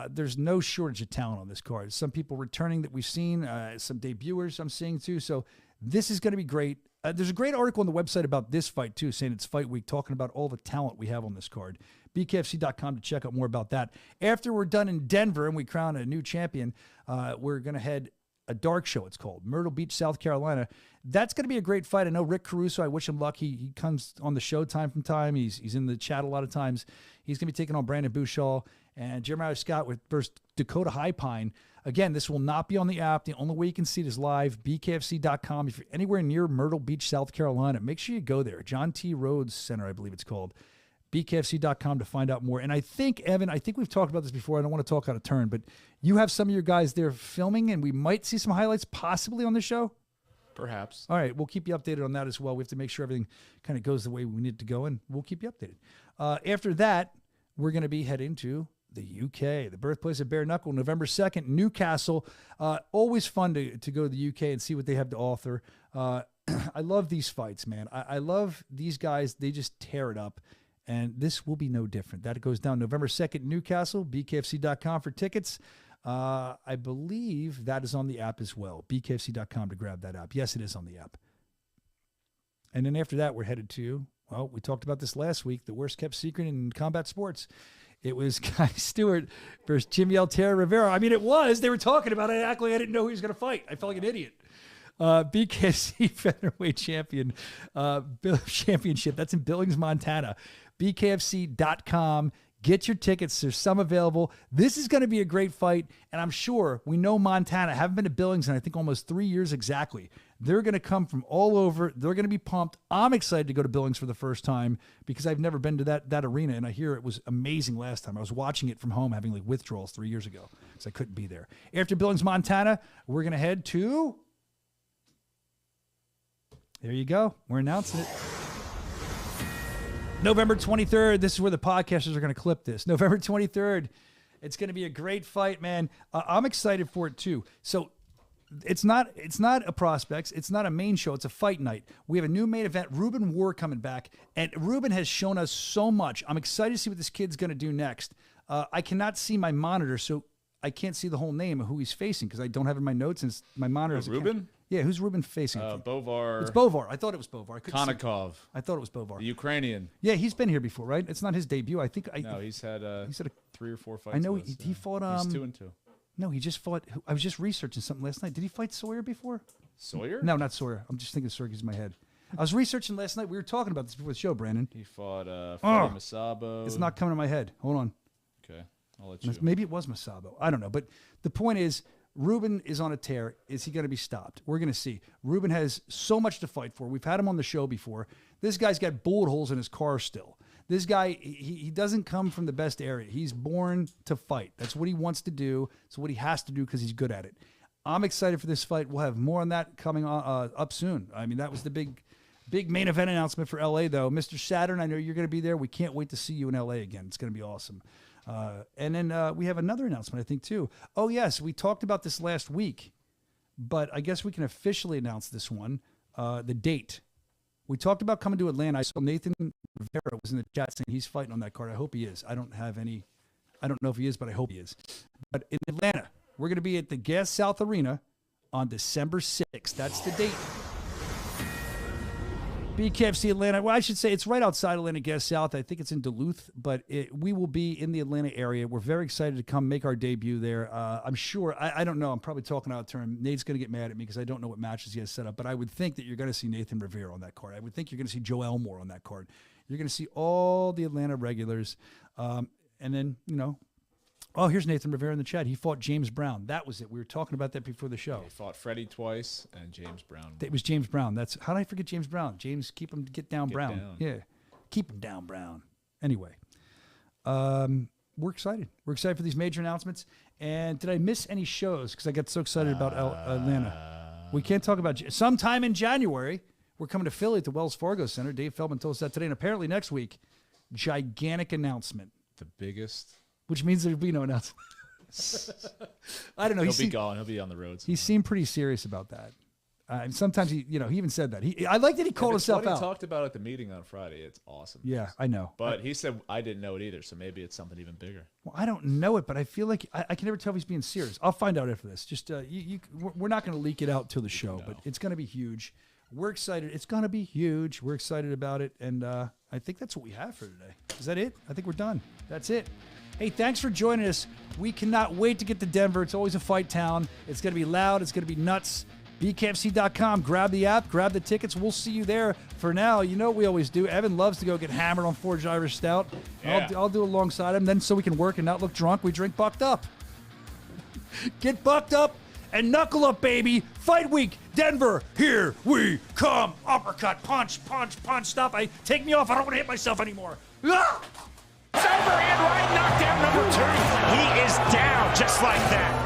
There's no shortage of talent on this card. Some people returning that we've seen, some debuters I'm seeing too. So this is going to be great. There's a great article on the website about this fight too, saying it's fight week, talking about all the talent we have on this card. BKFC.com to check out more about that. After we're done in Denver and we crown a new champion, we're going to head a dark show, it's called, Myrtle Beach, South Carolina. That's going to be a great fight. I know Rick Caruso, I wish him luck. He comes on the show time from time. He's in the chat a lot of times. He's going to be taking on Brandon Bouchal and Jeremiah Scott versus Dakota High Pine. Again, this will not be on the app. The only way you can see it is live, BKFC.com. If you're anywhere near Myrtle Beach, South Carolina, make sure you go there. John T. Rhodes Center, I believe it's called. BKFC.com to find out more. And I think, Evan, we've talked about this before. I don't want to talk out of turn, but you have some of your guys there filming, and we might see some highlights possibly on the show? Perhaps. All right, we'll keep you updated on that as well. We have to make sure everything kind of goes the way we need it to go, and we'll keep you updated. After that, we're going to be heading to the UK, the birthplace of Bare Knuckle, November 2nd, Newcastle. Always fun to go to the UK and see what they have to offer. I love these fights, man. I love these guys. They just tear it up. And this will be no different. That goes down November 2nd, Newcastle, BKFC.com for tickets. I believe that is on the app as well. BKFC.com to grab that app. Yes, it is on the app. And then after that, we're headed to, well, we talked about this last week, the worst kept secret in combat sports. It was Guy Stewart versus Jimmy Altera Rivera. I mean, it was. They were talking about it. Actually, I didn't know who he was going to fight. I felt like an idiot. BKFC Featherweight Championship. That's in Billings, Montana. BKFC.com. Get your tickets. There's some available. This is going to be a great fight, and I'm sure we know Montana. Haven't been to Billings in I think almost 3 years exactly. They're going to come from all over. They're going to be pumped. I'm excited to go to Billings for the first time because I've never been to that arena, and I hear it was amazing last time. I was watching it from home, having like withdrawals 3 years ago because I couldn't be there. After Billings, Montana, we're going to head to... There you go. We're announcing it. November 23rd. This is where the podcasters are going to clip this. November 23rd. It's going to be a great fight, man. I'm excited for it too. So it's not a prospects. It's not a main show. It's a fight night. We have a new main event. Ruben War coming back, and Ruben has shown us so much. I'm excited to see what this kid's going to do next. I cannot see my monitor, so I can't see the whole name of who he's facing because I don't have it in my notes and my monitor is Ruben? Yeah, who's Ruben facing? Bovar. It's Bovar. I thought it was Bovar. Konnikov. I thought it was Bovar. The Ukrainian. Yeah, he's been here before, right? It's not his debut. I think. No, he's had 3 or 4 fights. I know with us, he fought. He's 2-2. No, he just fought. I was just researching something last night. Did he fight Sawyer before? Sawyer? No, not Sawyer. I'm just thinking Sawyer in my head. I was researching last night. We were talking about this before the show, Brandon. He fought Freddie Masabo. It's not coming to my head. Hold on. Okay, I'll let you. Maybe it was Masabo. I don't know. But the point is, Ruben is on a tear. Is he going to be stopped? We're going to see. Ruben has so much to fight for. We've had him on the show before. This guy's got bullet holes in his car still. This guy, he doesn't come from the best area. He's born to fight. That's what he wants to do. It's what he has to do because he's good at it. I'm excited for this fight. We'll have more on that coming up soon. I mean, that was the big main event announcement for LA, though. Mr. Saturn, I know you're going to be there. We can't wait to see you in LA again. It's going to be awesome. And then we have another announcement, I think, too. Oh, yes, we talked about this last week, but I guess we can officially announce this one, the date. We talked about coming to Atlanta. I saw Nathan Rivera was in the chat saying he's fighting on that card. I hope he is. I don't know if he is, but I hope he is. But in Atlanta, we're going to be at the Gas South Arena on December 6th. That's the date. BKFC Atlanta. Well, I should say it's right outside Atlanta, Gas South. I think it's in Duluth, but we will be in the Atlanta area. We're very excited to come make our debut there. I'm sure, I don't know, I'm probably talking out of turn. Nate's going to get mad at me because I don't know what matches he has set up, but I would think that you're going to see Nathan Rivera on that card. I would think you're going to see Joe Elmore on that card. You're going to see all the Atlanta regulars. And then, oh, here's Nathan Rivera in the chat. He fought James Brown. That was it. We were talking about that before the show. He fought Freddie twice and James Brown. It was James Brown. How did I forget James Brown? James, get down Brown. Yeah, keep him down Brown. Anyway, we're excited. We're excited for these major announcements. And did I miss any shows? Because I got so excited about Atlanta. We can't talk about sometime in January. We're coming to Philly at the Wells Fargo Center. Dave Feldman told us that today. And apparently next week, gigantic announcement. The biggest. Which means there'll be no announcement. I don't know. He'll be gone. He'll be on the road. He seemed pretty serious about that. Sometimes he even said that. I like that he called himself what out. he talked about at the meeting on Friday. It's awesome. Yeah, I know. But he said I didn't know it either, so maybe it's something even bigger. Well, I don't know it, but I feel like I can never tell if he's being serious. I'll find out after this. Just we're not going to leak it out till the show, but it's going to be huge. We're excited. It's going to be huge. We're excited about it, and I think that's what we have for today. Is that it? I think we're done. That's it. Hey, thanks for joining us. We cannot wait to get to Denver. It's always a fight town. It's going to be loud. It's going to be nuts. BKFC.com. Grab the app. Grab the tickets. We'll see you there. For now, you know what we always do. Evan loves to go get hammered on Forged Irish Stout. Yeah. I'll do alongside him. Then so we can work and not look drunk, we drink bucked up. Get bucked up and knuckle up, baby. Fight week. Denver. Here we come. Uppercut. Punch, punch, punch. Stop. Take me off. I don't want to hit myself anymore. Ah! It's over, and right knockdown number 2. He is down just like that.